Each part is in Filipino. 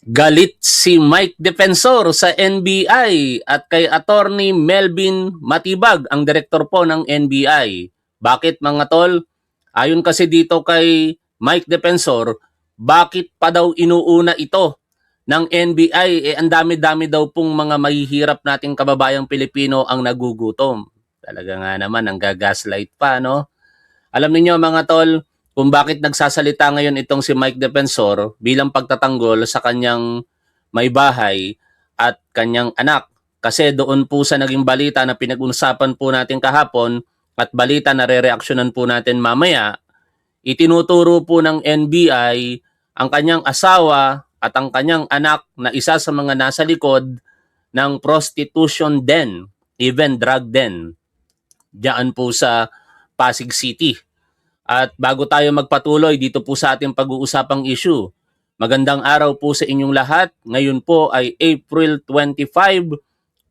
Galit si Mike Defensor sa NBI at kay Attorney Melvin Matibag, ang direktor po ng NBI. Bakit mga tol? Ayon kasi dito kay Mike Defensor, bakit pa daw inuuna ito ng NBI? Ang dami-dami daw pong mga mahihirap nating kababayang Pilipino ang nagugutom. Talaga nga naman, ang gagaslight pa, no? Alam niyo mga tol, kung bakit nagsasalita ngayon itong si Mike Defensor bilang pagtatanggol sa kanyang may bahay at kanyang anak. Kasi doon po sa naging balita na pinag-usapan po natin kahapon at balita na re-reaksyonan po natin mamaya, itinuturo po ng NBI ang kanyang asawa at ang kanyang anak na isa sa mga nasa likod ng prostitution den, even drug den, diyan po sa Pasig City. At bago tayo magpatuloy dito po sa ating pag-uusapang issue, magandang araw po sa inyong lahat. Ngayon po ay April 25,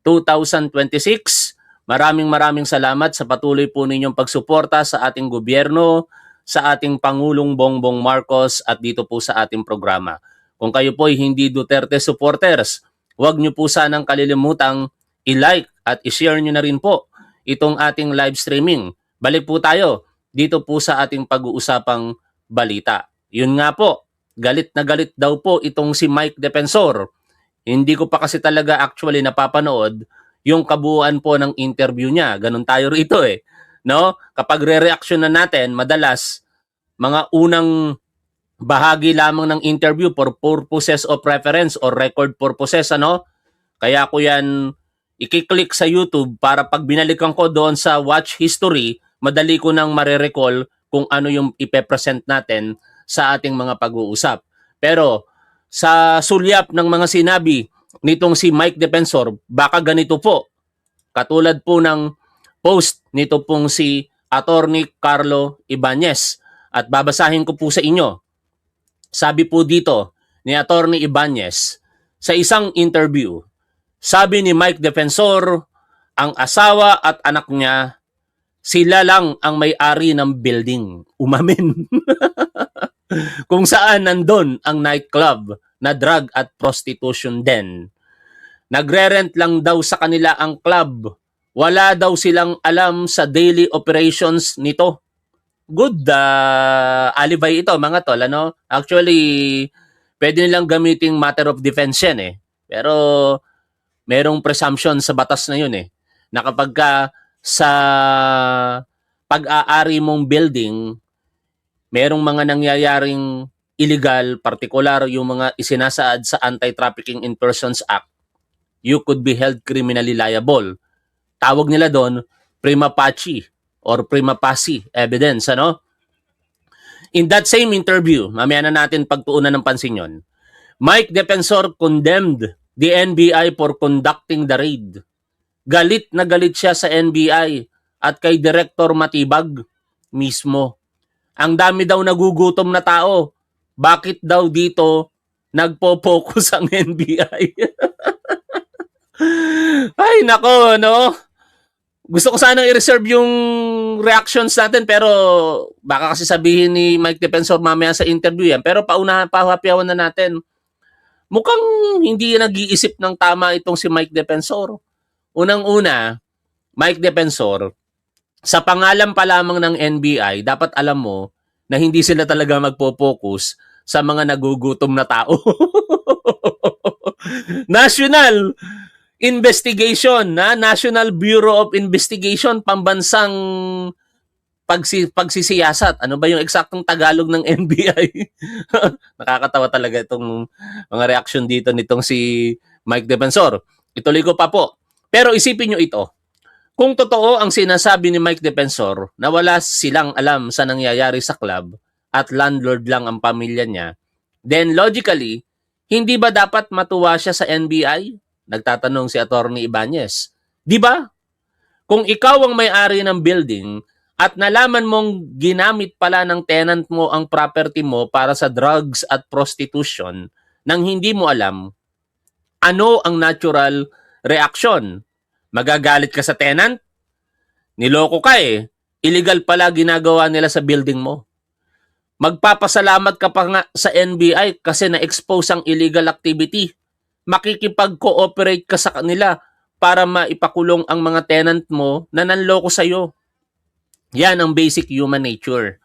2026. Maraming salamat sa patuloy po ninyong pagsuporta sa ating gobyerno, sa ating Pangulong Bongbong Marcos at dito po sa ating programa. Kung kayo po ay hindi Duterte supporters, huwag niyo po sanang kalilimutang i-like at i-share niyo na rin po itong ating live streaming. Balik po tayo dito po sa ating pag-uusapang balita. Yun nga po, galit na galit daw po itong si Mike Defensor. Hindi ko pa kasi talaga actually napapanood yung kabuuan po ng interview niya. Ganun tayo rito eh. No? Kapag re-reaction na natin, madalas mga unang bahagi lamang ng interview for purposes of reference or record purposes, ano? Kaya ko yan i-click sa YouTube para pag binalikan ko doon sa watch history, madali ko nang marirecall kung ano yung ipe-present natin sa ating mga pag-uusap. Pero sa sulyap ng mga sinabi nitong si Mike Defensor, baka ganito po. Katulad po ng post nito pong si Attorney Carlo Ibanez. At babasahin ko po sa inyo. Sabi po dito ni Attorney Ibanez sa isang interview, sabi ni Mike Defensor, ang asawa at anak niya, sila lang ang may-ari ng building. Umamin. Kung saan nandun ang nightclub na drug at prostitution den. Nagre-rent lang daw sa kanila ang club. Wala daw silang alam sa daily operations nito. Good alibay ito mga tol. Ano? Actually, pwede nilang gamitin matter of defense yan eh. Pero merong presumption sa batas na yun eh. Na kapag ka sa pag-aari mong building, merong mga nangyayaring illegal, particular yung mga isinasaad sa Anti-Trafficking in Persons Act, you could be held criminally liable. Tawag nila doon, prima facie or prima facie evidence, ano? In that same interview, mamaya na natin pagtuunan ng pansin yon, Mike Defensor condemned the NBI for conducting the raid. Galit na galit siya sa NBI at kay Director Matibag mismo. Ang dami daw nagugutom na tao. Bakit daw dito nagpo-focus ang NBI? Ay, nako, no? Gusto ko sanang i-reserve yung reactions natin pero baka kasi sabihin ni Mike Defensor mamaya sa interview yan. Pero pahapyawan na natin. Mukhang hindi nag-iisip ng tama itong si Mike Defensor. Unang-una, Mike Defensor, sa pangalan pa lamang ng NBI, dapat alam mo na hindi sila talaga magpo-focus sa mga nagugutom na tao. National Investigation, National Bureau of Investigation, pambansang pagsisiyasat. Ano ba yung eksaktong Tagalog ng NBI? Nakakatawa talaga itong mga reaction dito nitong si Mike Defensor. Ituloy ko pa po. Pero isipin nyo ito. Kung totoo ang sinasabi ni Mike Defensor na wala silang alam sa nangyayari sa club at landlord lang ang pamilya niya, then logically, hindi ba dapat matuwa siya sa NBI? Nagtatanong si Attorney Ibanez. Di ba? Kung ikaw ang may-ari ng building at nalaman mong ginamit pala ng tenant mo ang property mo para sa drugs at prostitution nang hindi mo alam, ano ang natural reaction? Magagalit ka sa tenant? Niloko ka eh. Illegal pala ginagawa nila sa building mo. Magpapasalamat ka pa nga sa NBI kasi na-expose ang illegal activity. Makikipag-cooperate ka sa kanila para maipakulong ang mga tenant mo na nanloko sa'yo. Yan ang basic human nature.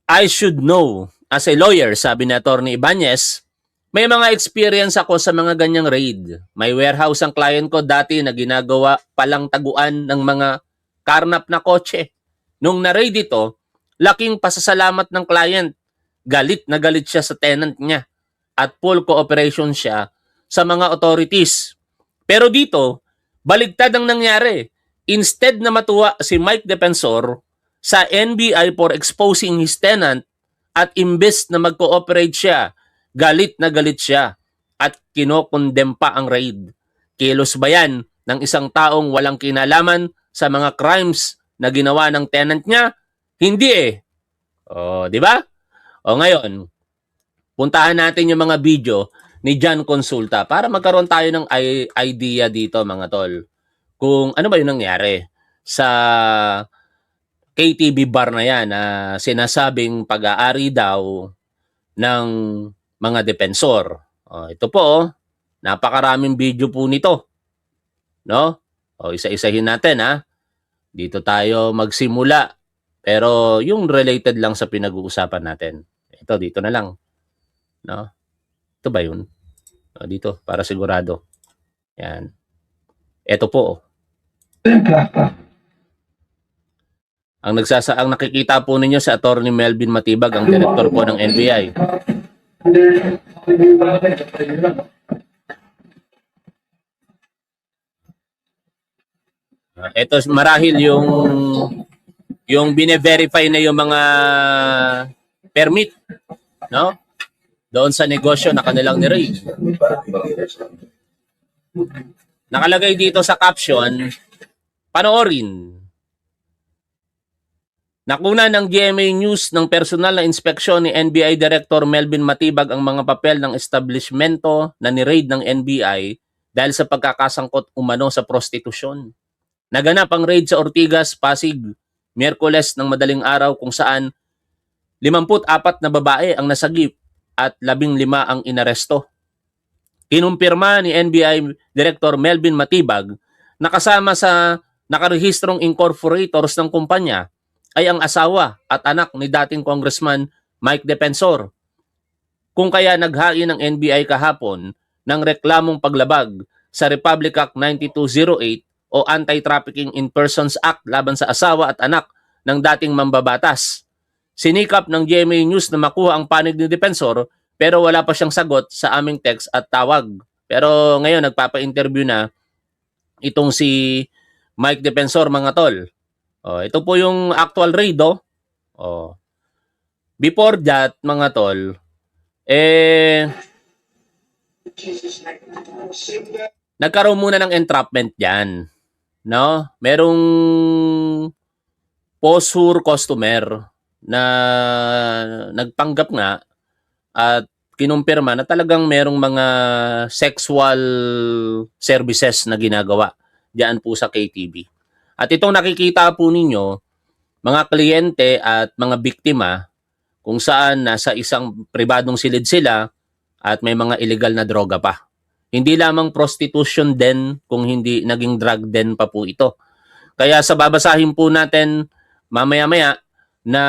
I should know, as a lawyer, sabi ni Atty. Ibanez, may mga experience ako sa mga ganyang raid. May warehouse ang client ko dati na ginagawa palang taguan ng mga karnap na kotse. Nung na-raid ito, laking pasasalamat ng client. Galit na galit siya sa tenant niya at full cooperation siya sa mga authorities. Pero dito, baligtad ang nangyari. Instead na matuwa si Mike Defensor sa NBI for exposing his tenant at imbes na mag-cooperate siya, galit na galit siya at kinokondem pa ang raid. Kilos ba yan ng isang taong walang kinalaman sa mga crimes na ginawa ng tenant niya? Hindi eh. O, di ba? O ngayon, puntahan natin yung mga video ni John Consulta para magkaroon tayo ng idea dito mga tol. Kung ano ba yung nangyari sa KTV bar na yan na sinasabing pag-aari daw ng mga depensor. Ito po, napakaraming video po nito. No? Isa-isahin natin ha. Dito tayo magsimula. Pero yung related lang sa pinag-uusapan natin. Ito, dito na lang. No? Ito ba yun? Dito, para sigurado. Yan. Ito po. Ang nakikita po ninyo sa Atty. Melvin Matibag, ang direktor po ng NBI. Ito marahil yung bine-verify na yung mga permit, no? Doon sa negosyo na kanilang ni-raid. Nakalagay dito sa caption, panoorin. Nakuna ng GMA News ng personal na inspeksyon ni NBI Director Melvin Matibag ang mga papel ng establishmento na ni-raid ng NBI dahil sa pagkakasangkot umano sa prostitusyon. Naganap ang raid sa Ortigas, Pasig, Miyerkules ng madaling araw kung saan 54 na babae ang nasagip at 15 ang inaresto. Kinumpirma ni NBI Director Melvin Matibag na kasama sa nakarehistrong incorporators ng kumpanya ay ang asawa at anak ni dating Congressman Mike Defensor. Kung kaya naghain ng NBI kahapon ng reklamong paglabag sa Republic Act 9208 o Anti-Trafficking in Persons Act laban sa asawa at anak ng dating mambabatas. Sinikap ng GMA News na makuha ang panig ni Defensor pero wala pa siyang sagot sa aming text at tawag. Pero ngayon nagpapa-interview na itong si Mike Defensor mga tol. Ito po yung actual raid Before that mga tol, nagkaroon muna ng entrapment diyan, no? Merong posure customer na nagpanggap nga at kinumpirma na talagang merong mga sexual services na ginagawa diyan po sa KTV. At itong nakikita po ninyo, mga kliyente at mga biktima kung saan nasa isang pribadong silid sila at may mga illegal na droga pa. Hindi lamang prostitution din kung hindi naging drug din pa po ito. Kaya sa babasahin po natin mamaya-maya na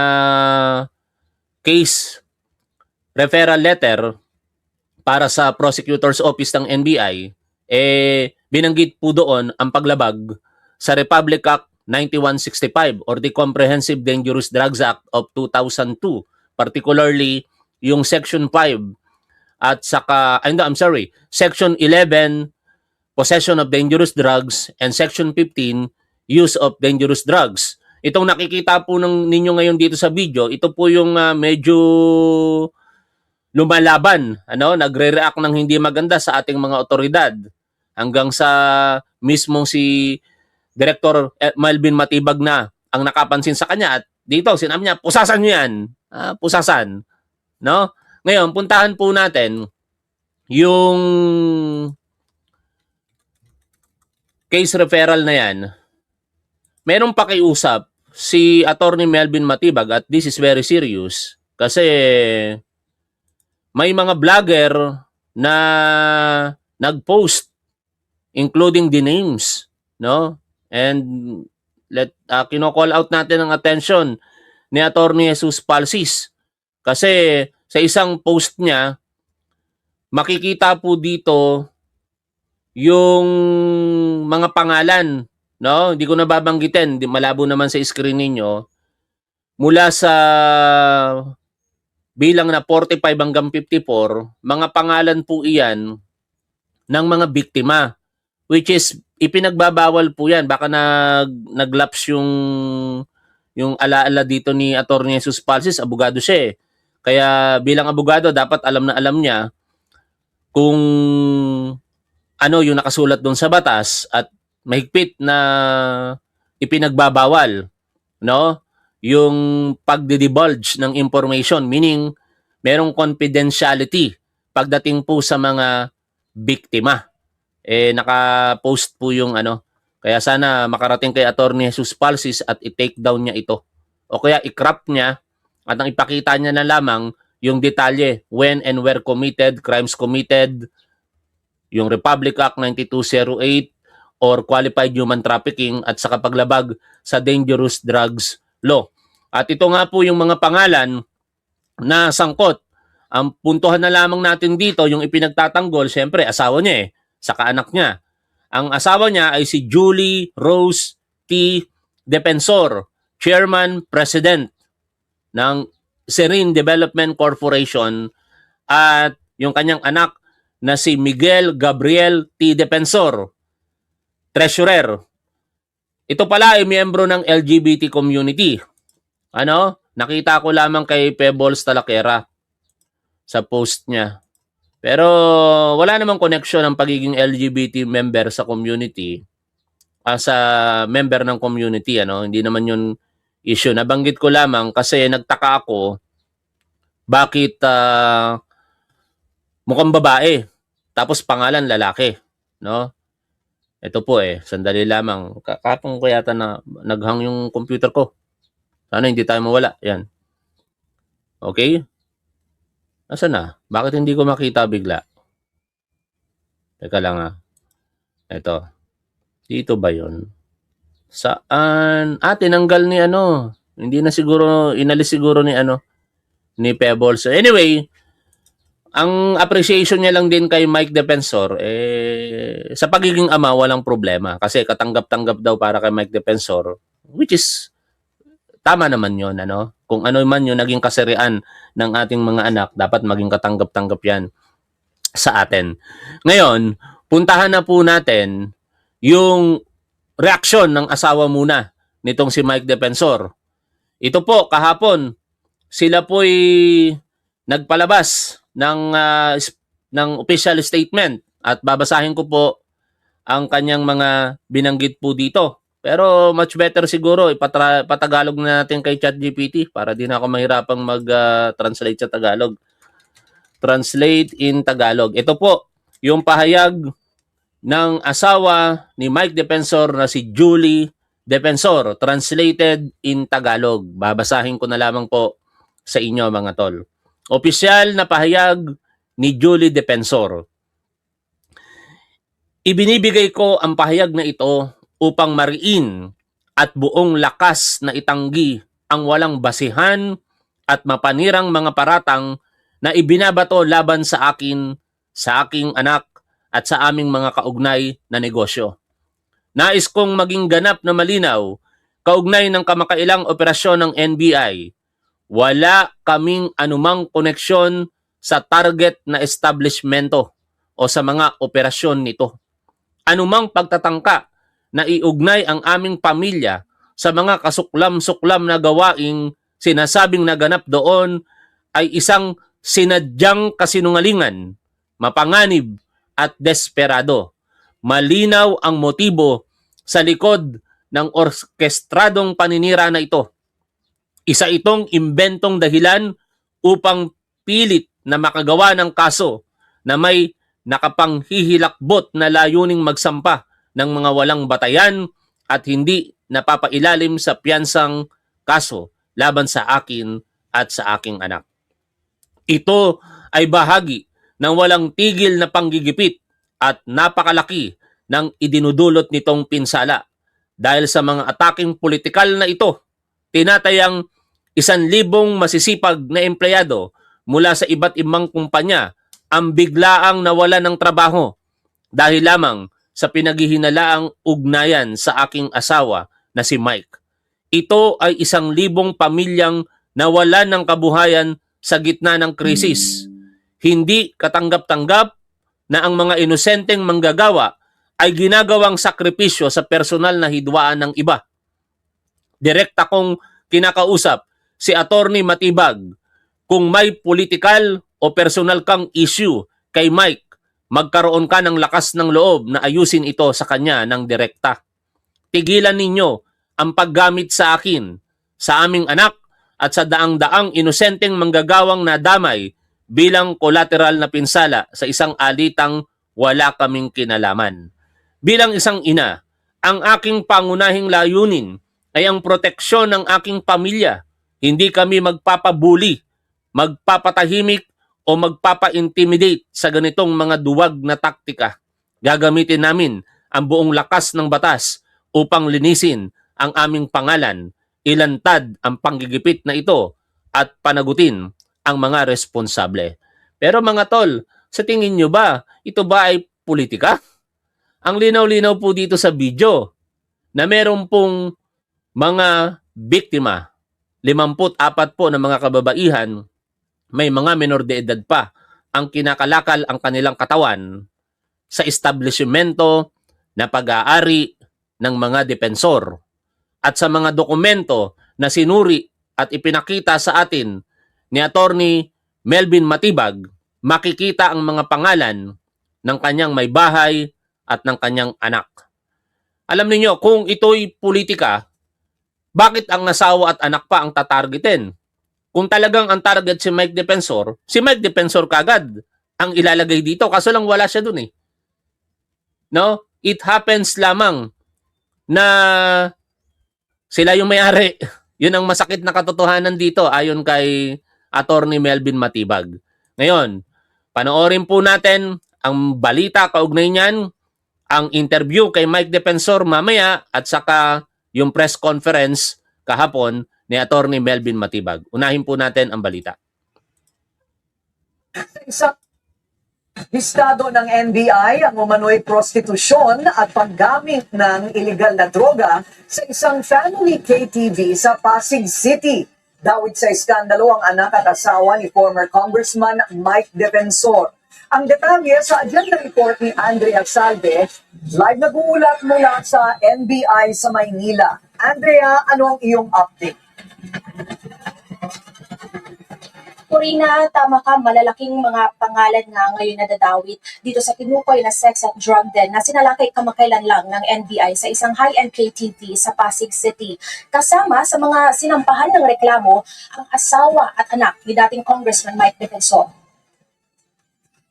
case referral letter para sa prosecutor's office ng NBI, binanggit po doon ang paglabag sa Republic Act 9165 or the Comprehensive Dangerous Drugs Act of 2002, particularly yung Section 5 at saka, Section 11, Possession of Dangerous Drugs, and Section 15, Use of Dangerous Drugs. Itong nakikita po ninyo ngayon dito sa video, ito po yung medyo lumalaban, nagre-react ng hindi maganda sa ating mga otoridad hanggang sa mismong si Director Melvin Matibag na ang nakapansin sa kanya at dito sinabi niya, pusasan niyo yan. Pusasan. No? Ngayon, puntahan po natin yung case referral na yan. Merong pakiusap si Attorney Melvin Matibag, at this is very serious kasi may mga vlogger na nag-post including the names, no? And kino-call out natin ang attention ni Attorney Jesus Palsis kasi sa isang post niya makikita po dito yung mga pangalan, no? Hindi ko na babanggitin, malabo naman sa screen ninyo. Mula sa bilang na 45 hanggang 54, mga pangalan po iyan ng mga biktima, which is ipinagbabawal po yan. Baka naglaps yung alaala dito ni Attorney Jesus Palsis, abogado siya eh. Kaya bilang abogado, dapat alam na alam niya kung ano yung nakasulat doon sa batas at mahigpit na ipinagbabawal, no? Yung pagdi-divulge ng information, meaning merong confidentiality pagdating po sa mga biktima. Naka-post po yung ano. Kaya sana makarating kay Attorney Jesus Palsis at i-take down niya ito. O kaya i-crop niya at ang ipakita niya na lamang yung detalye, when and where committed, crimes committed, yung Republic Act 9208 or qualified human trafficking at sa paglabag sa dangerous drugs law. At ito nga po yung mga pangalan na sangkot. Ang puntuhan na lamang natin dito, yung ipinagtatanggol, syempre asawa niya eh, saka anak niya. Ang asawa niya ay si Julie Rose T. Defensor, Chairman President ng Serene Development Corporation, at yung kanyang anak na si Miguel Gabriel T. Defensor, Treasurer. Ito pala ay miyembro ng LGBT community. Nakita ko lamang kay Pebbles Talaquera sa post niya. Pero wala namang connection ang pagiging LGBT member sa community as a member ng community. Hindi naman yun issue. Nabanggit ko lamang kasi nagtaka ako bakit mukhang babae tapos pangalan lalaki, no? Ito po sandali lamang. Kakapong ko yata na naghang yung computer ko. Sana hindi tayo mawala. Yan. Okay? Nasaan na? Bakit hindi ko makita bigla? Teka lang Ito. Dito ba yun? Saan? Tinanggal ni Hindi na siguro, inalis siguro ni Pebbles. So anyway, ang appreciation niya lang din kay Mike Defensor, sa pagiging ama, walang problema. Kasi katanggap-tanggap daw para kay Mike Defensor, which is, tama naman yun, Kung ano man yun, naging kasarian ng ating mga anak, dapat maging katanggap-tanggap yan sa atin. Ngayon, puntahan na po natin yung reaksyon ng asawa muna nitong si Mike Defensor. Ito po, kahapon, sila po'y nagpalabas ng official statement at babasahin ko po ang kanyang mga binanggit po dito. Pero much better siguro ipatagalog na natin kay ChatGPT para di na ako mahirapang mag-translate sa Tagalog. Translate in Tagalog. Ito po yung pahayag ng asawa ni Mike Defensor na si Julie Defensor, translated in Tagalog. Babasahin ko na lamang po sa inyo mga tol. Opisyal na pahayag ni Julie Defensor. Ibinibigay ko ang pahayag na ito upang mariin at buong lakas na itanggi ang walang basihan at mapanirang mga paratang na ibinabato laban sa akin, sa aking anak at sa aming mga kaugnay na negosyo. Nais kong maging ganap na malinaw, kaugnay ng kamakailang operasyon ng NBI, wala kaming anumang koneksyon sa target na establishmento o sa mga operasyon nito. Anumang pagtatangka na iugnay ang aming pamilya sa mga kasuklam-suklam na gawaing sinasabing naganap doon ay isang sinadyang kasinungalingan, mapanganib at desperado. Malinaw ang motibo sa likod ng orkestradong paninira na ito. Isa itong imbentong dahilan upang pilit na makagawa ng kaso na may nakapanghihilakbot na layuning magsampa ng mga walang batayan at hindi napapailalim sa piyansang kaso laban sa akin at sa aking anak. Ito ay bahagi ng walang tigil na panggigipit at napakalaki ng idinudulot nitong pinsala. Dahil sa mga ataking politikal na ito, tinatayang 1,000 masisipag na empleyado mula sa iba't ibang kumpanya ang biglaang nawala ng trabaho dahil lamang sa pinaghihinalaang ugnayan sa aking asawa na si Mike. Ito ay 1,000 pamilyang nawala ng kabuhayan sa gitna ng krisis. Hindi katanggap-tanggap na ang mga inosenteng manggagawa ay ginagawang sakripisyo sa personal na hidwaan ng iba. Direkta kong kinakausap si Attorney Matibag. Kung may political o personal kang issue kay Mike, magkaroon ka ng lakas ng loob na ayusin ito sa kanya ng direkta. Tigilan ninyo ang paggamit sa akin, sa aming anak at sa daang-daang inosenteng manggagawang nadamay bilang collateral na pinsala sa isang alitang wala kaming kinalaman. Bilang isang ina, ang aking pangunahing layunin ay ang proteksyon ng aking pamilya. Hindi kami magpapabuli, magpapatahimik o magpapa-intimidate sa ganitong mga duwag na taktika. Gagamitin namin ang buong lakas ng batas upang linisin ang aming pangalan, ilantad ang panggigipit na ito at panagutin ang mga responsable. Pero mga tol, sa tingin nyo ba, ito ba ay politika? Ang linaw-linaw po dito sa video na meron pong mga biktima, 54 po ng mga kababaihan, may mga menor de edad pa, ang kinakalakal ang kanilang katawan sa establishmento na pag-aari ng mga depensor. At sa mga dokumento na sinuri at ipinakita sa atin ni Attorney Melvin Matibag, makikita ang mga pangalan ng kanyang may bahay at ng kanyang anak. Alam niyo kung ito'y politika, bakit ang asawa at anak pa ang tatargetin? Kung talagang ang target si Mike Defensor kagad ang ilalagay dito. Kaso lang wala siya dun eh. No? It happens lamang na sila yung may-ari. Yun ang masakit na katotohanan dito ayon kay Attorney Melvin Matibag. Ngayon, panoorin po natin ang balita kaugnay niyan, ang interview kay Mike Defensor mamaya at saka yung press conference kahapon ni Attorney Melvin Matibag. Unahin po natin ang balita. Isang listado ng NBI ang umano'y prostitusyon at paggamit ng iligal na droga sa isang family KTV sa Pasig City. Dawit sa iskandalo ang anak at asawa ni former Congressman Mike Defensor. Ang detalye sa agenda report ni Andrea Salve, live nag-uulat mula sa NBI sa Maynila. Andrea, ano ang iyong update? Corina, tama ka, malalaking mga pangalan nga ngayon na dadawit dito sa tinukoy na sex at drug den na sinalakay kamakailan lang ng NBI sa isang high-end KTV sa Pasig City. Kasama sa mga sinampahan ng reklamo ang asawa at anak ni dating Congressman Mike Defensor.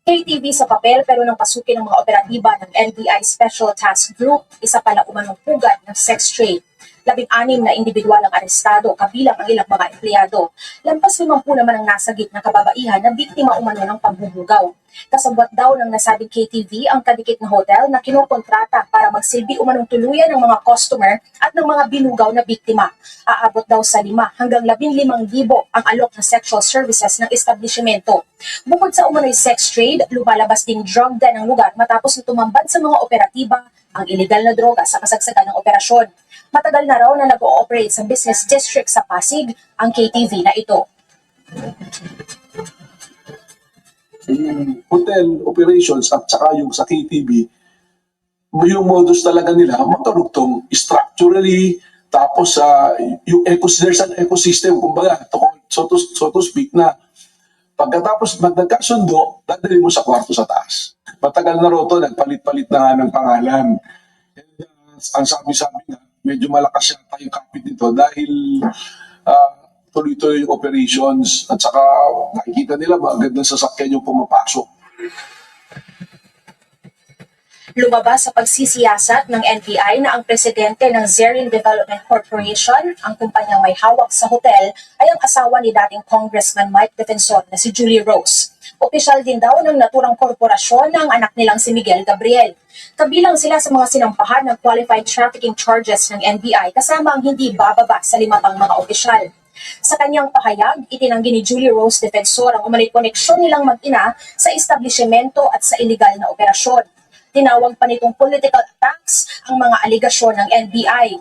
KTV sa papel pero nang pasukin ng mga operatiba ng NBI Special Task Group, isa pala umanong pugad ng sex trade. 16 na individual ang arestado, kabilang ang ilang mga empleyado. Lampas 50 naman ang nasa gitna kababaihan na biktima umano ng pagbubugaw. Kasabwat daw ng nasabing KTV ang kadikit na hotel na kinukontrata para magsilbi umanong tuluyan ng mga customer at ng mga binugaw na biktima. Aabot daw sa 5 hanggang 15,000 ang alok na sexual services ng establishmento. Bukod sa umano'y sex trade, lumalabas din drug den ang lugar matapos na tumambad sa mga operatiba ang iligal na droga sa kasagsagan ng operasyon. Matagal na raw na nag-ooperate sa business district sa Pasig ang KTV na ito. Yung hotel operations at saka yung sa KTV, yung modus talaga nila magkarugtong structurally, tapos yung there's an ecosystem, kumbaga, so to speak, na pagkatapos nagkasundo, dadali mo sa kwarto sa taas. Matagal na roto, nagpalit-palit na nga ng pangalan. And, ang sabi-sabi na, medyo malakas yata yung kapit nito dahil tuloy-tuloy yung operations at saka nakikita nila magandang sasakyan yung pumapasok. Lumabas sa pagsisiyasat ng NBI na ang presidente ng Zerrin Development Corporation, ang kumpanyang may hawak sa hotel, ay ang asawa ni dating Congressman Mike Defensor na si Julie Rose. Opisyal din daw ng naturang korporasyon ng anak nilang si Miguel Gabriel. Kabilang sila sa mga sinampahan ng qualified trafficking charges ng NBI kasama ang hindi bababa sa 5 pang mga opisyal. Sa kanyang pahayag, itinanggi ni Julie Rose Defensor ang umano'y koneksyon nilang mag-ina sa establishmento at sa iligal na operasyon. Tinawag pa nitong political attacks ang mga aligasyon ng NBI.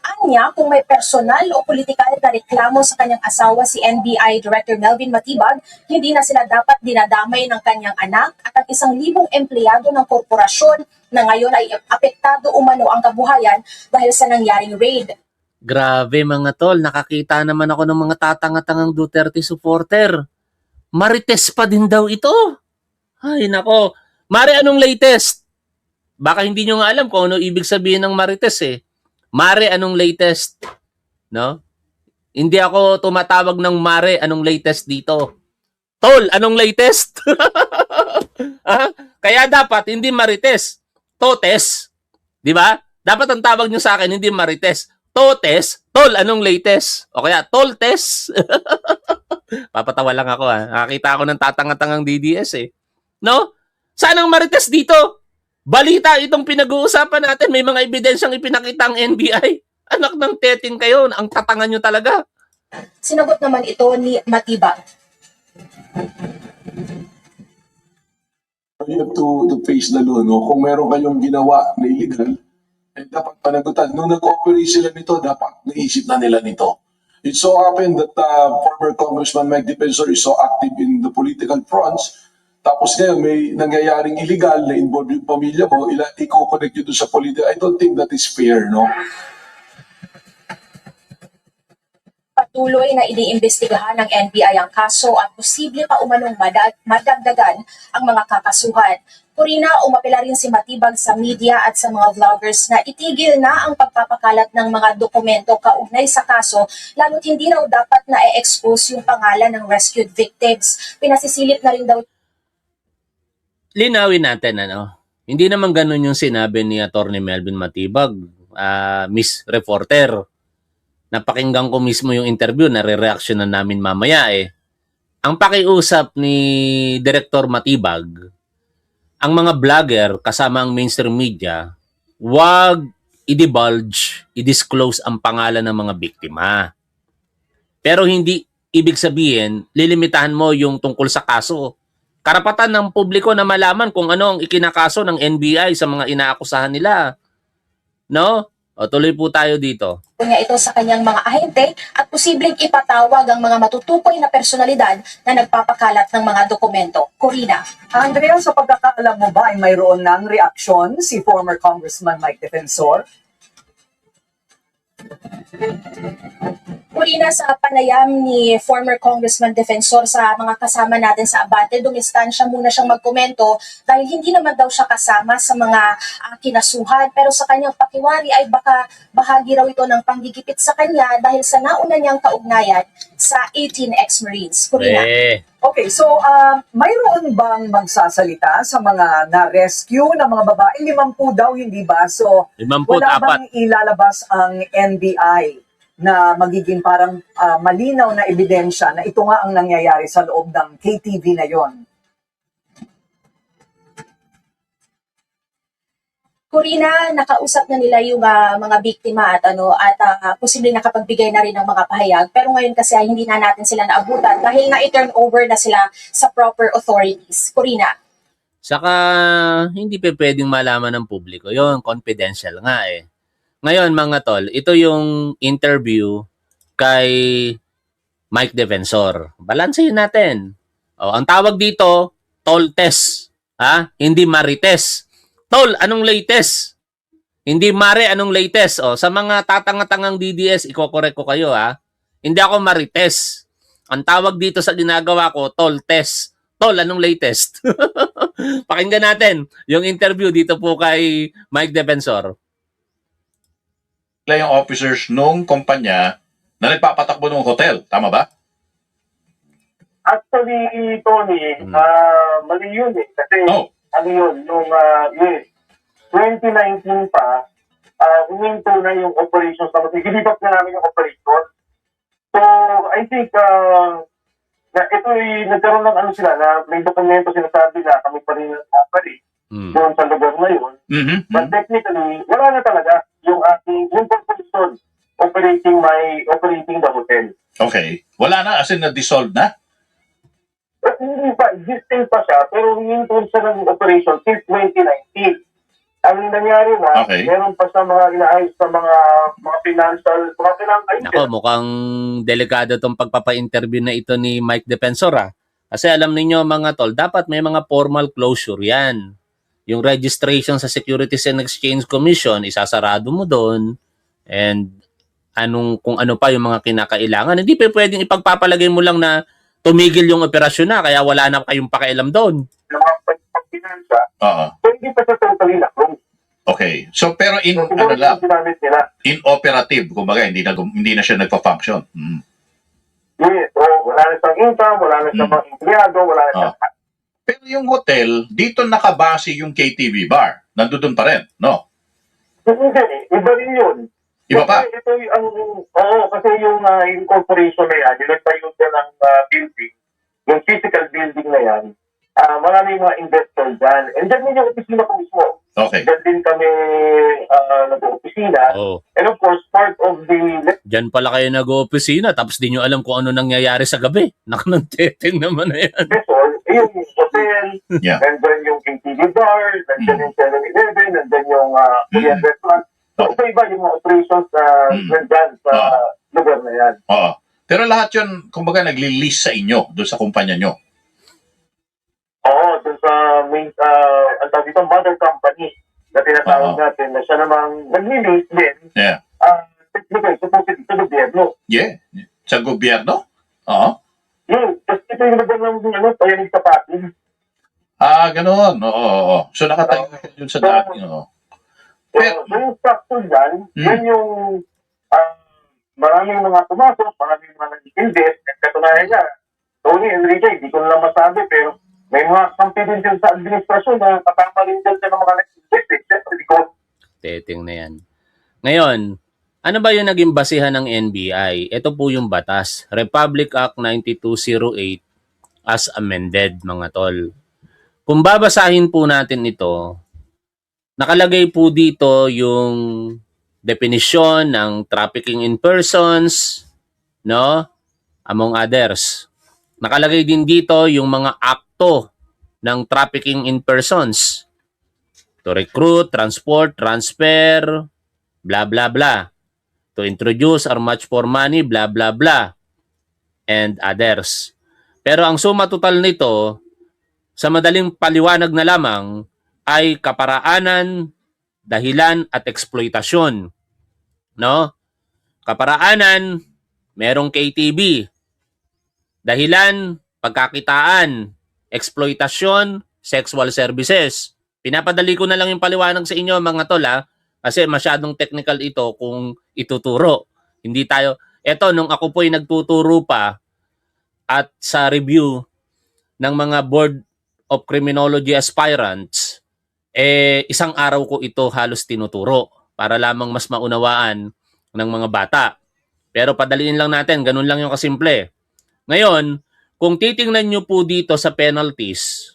Anya, kung may personal o politikal na reklamo sa kanyang asawa si NBI Director Melvin Matibag, hindi na sila dapat dinadamay ng kanyang anak at ang 1,000 empleyado ng korporasyon na ngayon ay apektado umano ang kabuhayan dahil sa nangyaring raid. Grabe mga tol, nakakita naman ako ng mga tatanga-tangang Duterte supporter. Marites pa din daw ito. Ay nako. Mare, anong latest? Baka hindi nyo nga alam kung ano ibig sabihin ng Marites eh. Mare, anong latest? No? Hindi ako tumatawag ng Mare, anong latest dito? Tol, anong latest? Kaya dapat hindi Marites, Totes. Di ba? Dapat ang tawag nyo sa akin hindi Marites, Totes. Tol, anong latest? O kaya Toltes. Papatawa lang ako Nakakita ako ng tatanga-tangang DDS eh. No? Saan ang Marites dito? Balita itong pinag-uusapan natin. May mga ebidensyang ipinakita ang NBI. Anak ng teting kayo. Ang tatangan nyo talaga. Sinagot naman ito ni Matibag. You have to face the law, no? Kung meron kayong ginawa na illegal, dapat panagutan. Nung nag-operate sila nito, dapat naisip na nila nito. It so happened that former Congressman Mike Defensor is so active in the political fronts. Tapos ngayon, may nangyayaring illegal na involve yung pamilya mo, i-connect yun doon sa politika. I don't think that is fair, no? Patuloy na iniimbestigahan ng NBI ang kaso at posible pa umanong madagdagan ang mga kakasuhan. Corina, umapela rin si Matibag sa media at sa mga vloggers na itigil na ang pagpapakalat ng mga dokumento kaugnay sa kaso, lalo't hindi raw dapat na i-expose yung pangalan ng rescued victims. Pinasisilip na rin daw. Linawin natin, hindi naman ganun yung sinabi ni Atty. Melvin Matibag, Miss Reporter. Napakinggan ko mismo yung interview, nare-reactionan namin mamaya eh. Ang pakiusap ni Director Matibag, ang mga vlogger kasama ang mainstream media, wag i-divulge, i-disclose ang pangalan ng mga biktima. Pero hindi ibig sabihin, lilimitahan mo yung tungkol sa kaso. Karapatan ng publiko na malaman kung ano ang ikinakaso ng NBI sa mga inaakusahan nila. No? O tuloy po tayo dito. Niya ito sa kanyang mga ahente at posibleng ipatawag ang mga matutukoy na personalidad na nagpapakalat ng mga dokumento. Corina. Andrea, sa pagkakaalam mo ba ay mayroon ng reaksyon si former Congressman Mike Defensor? Corina, sa panayam ni former Congressman Defensor sa mga kasama natin sa Abate, dumistansya muna siyang magkomento dahil hindi naman daw siya kasama sa mga kinasuhan. Pero sa kanyang pakiwari ay baka bahagi raw ito ng panggigipit sa kanya dahil sa nauna niyang kaugnayan sa 18 ex-Marines. Corina. Okay, so mayroon bang magsasalita sa mga na-rescue na mga babae? 50 daw, hindi ba? So, 54. wala bang ilalabas ang NBI na magiging parang malinaw na ebidensya na ito nga ang nangyayari sa loob ng KTV na yon? Corina, nakausap na nila yung mga biktima at posibleng nakapagbigay na rin ng mga pahayag. Pero ngayon kasi hindi na natin sila naabutan dahil na-turn over na sila sa proper authorities. Corina. Saka hindi pa pwedeng malaman ng publiko. Yon, confidential nga eh. Ngayon mga tol, ito yung interview kay Mike Defensor. Balansehin natin. Ang tawag dito, Toltes. Hindi Marites. Tol, anong latest? Hindi Mare, anong latest? Sa mga tatanga-tangang DDS, iko-correct ko kayo Hindi ako Marites. Ang tawag dito sa ginagawa ko, Toltes. Tol, anong latest? Pakinggan natin yung interview dito po kay Mike Defensor. Yung officers nung kumpanya na nagpapatakbo ng hotel. Tama ba? Actually, Tony, mali yun eh. Kasi, Oh. ano yun, nung, yes. 2019 pa, huminto na yung operations na gilibap na namin yung operation. So, I think, na ito nagkaroon ng ano sila, na may dokumento sinasabi na kami pa rin operate doon sa lugar na yun. But technically, wala na talaga yung ating yung corporation operating the hotel. Okay. Wala na, as in na-dissolve na? Hindi pa, existing pa siya, pero huminto siya ng operation since 2019. Ang nangyari na, Okay. meron pa sa mga inaayos sa mga financial, Nako, mukhang delikado tong pagpapa-interview na ito ni Mike Defensor Kasi alam ninyo mga tol, dapat may mga formal closure yan. Yung registration sa Securities and Exchange Commission, isasarado mo doon. And kung ano pa yung mga kinakailangan. Hindi pa pwedeng ipagpapalagay mo lang na tumigil yung operasyon na, kaya wala na kayong pakialam doon. mga pagpinansa, Oo. so hindi pa siya totally na-close. Okay. So, pero in, So, ano lang, ginamit nila. inoperative, kumbaga, hindi na siya nagpa-function. Yes, so, wala na siyang income, wala na siyang mga empleyado, wala na siyang... Pero yung hotel, dito nakabase yung KTV bar. Nandun pa rin, no? Hindi, iba rin yun. Iba pa? Kasi ito kasi yung incorporation na yan, nilagtayo siya ng building, yung physical building na yan, marami mga investors dyan. And dyan din yung opisina ko mismo. Okay. Dyan din kami nag-opisina. Oh, And of course, part of the... dyan pala kayo nag-opisina, tapos di nyo alam kung ano nangyayari sa gabi. Nakananteteng naman na yan. Vessel, yung hotel, Yeah. and then yung KTV bar, and then yung 7-Eleven, and then yung Korean restaurant. So, iba-iba yung mga operations nandyan sa lugar na yan. Oo. Pero lahat yun, kumbaga, nagli-lease sa inyo, doon sa kumpanya nyo. Oo, dun sa main, ang tawag dito, mother company na tinatawag natin na siya namang nag-release din. Yeah. Technically, supposedly sa gobyerno. Yeah. Sa gobyerno? Oo. Yun, kasi ito yung lugar ng payanig sa patin. Ganoon. Oo. So, nakatayo kayo dun sa dati. Oo. So, yung structure dyan, yan yung maraming mga pumasok, maraming mga nag-invest, at katunayan nga, Tony, Enrique, hindi ko lang masabi, pero may mga kampi din dyan sa administrasyon na kasama rin dyan sa mga nag-invest. Siyempre, because Teteng na yan. Ngayon, ano ba yung naging basihan ng NBI? Ito po yung batas. Republic Act 9208 as amended, mga tol. Kung babasahin po natin ito, nakalagay po dito yung definition ng trafficking in persons, no? Among others. Nakalagay din dito yung mga akto ng trafficking in persons. To recruit, transport, transfer, blah, blah, blah. To introduce or match for money, blah, blah, blah. And others. Pero ang suma total nito, sa madaling paliwanag na lamang, ay kaparaanan, dahilan at eksploitasyon. No? Kaparaanan, merong KTV. Dahilan, pagkakitaan, eksploitasyon, sexual services. Pinapadali ko na lang yung paliwanag sa inyo mga tol kasi masyadong technical ito kung ituturo. Hindi tayo, eto nung ako po'y nagtuturo pa at sa review ng mga Board of Criminology aspirants, isang araw ko ito halos tinuturo para lamang mas maunawaan ng mga bata. Pero padaliin lang natin, ganun lang yung kasimple. Ngayon, kung titingnan nyo po dito sa penalties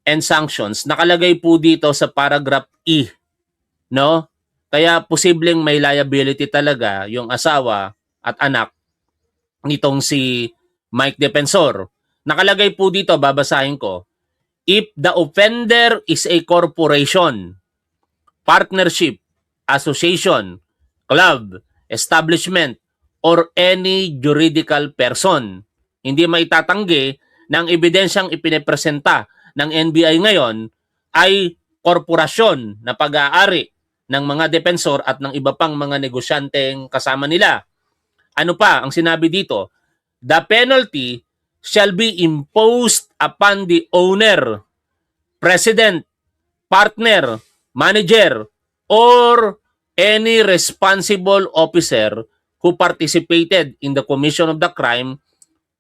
and sanctions, nakalagay po dito sa paragraph E, no? Kaya posibleng may liability talaga yung asawa at anak nitong si Mike Defensor. Nakalagay po dito, babasahin ko, if the offender is a corporation, partnership, association, club, establishment, or any juridical person, hindi maitatanggi na ang ebidensyang ipinipresenta ng NBI ngayon ay korporasyon na pag-aari ng mga depensor at ng iba pang mga negosyanteng kasama nila. Ano pa ang sinabi dito? The penalty shall be imposed upon the owner, president, partner, manager, or any responsible officer who participated in the commission of the crime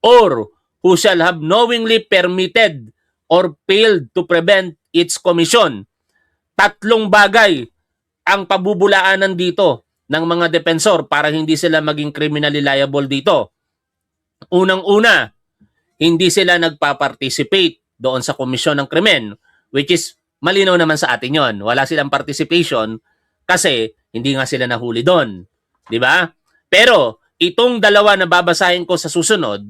or who shall have knowingly permitted or failed to prevent its commission. tatlong bagay ang pabubulaanan dito ng mga depensor para hindi sila maging criminally liable dito. Unang-una, hindi sila nagpa-participate doon sa komisyon ng krimen, which is malinaw naman sa atin yon. Wala silang participation kasi hindi nga sila nahuli doon. Di ba? Pero itong dalawa na babasahin ko sa susunod,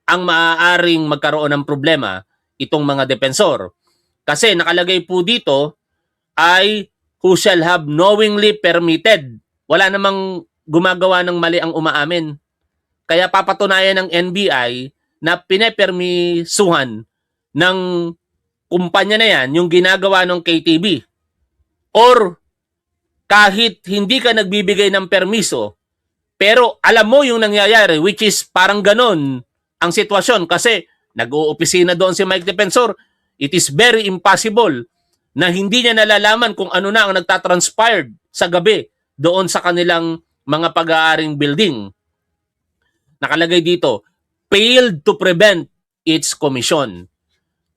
ang maaaring magkaroon ng problema itong mga depensor. Kasi nakalagay po dito ay who shall have knowingly permitted. Wala namang gumagawa ng mali ang umaamin. Kaya papatunayan ng NBI na pinepermisuhan ng kumpanya na yan yung ginagawa ng KTV. Or kahit hindi ka nagbibigay ng permiso, pero alam mo yung nangyayari, which is parang ganon ang sitwasyon kasi nag-oopisina doon si Mike Defensor, it is very impossible na hindi niya nalalaman kung ano na ang nagtatranspired sa gabi doon sa kanilang mga pag-aaring building. Nakalagay dito, failed to prevent its commission.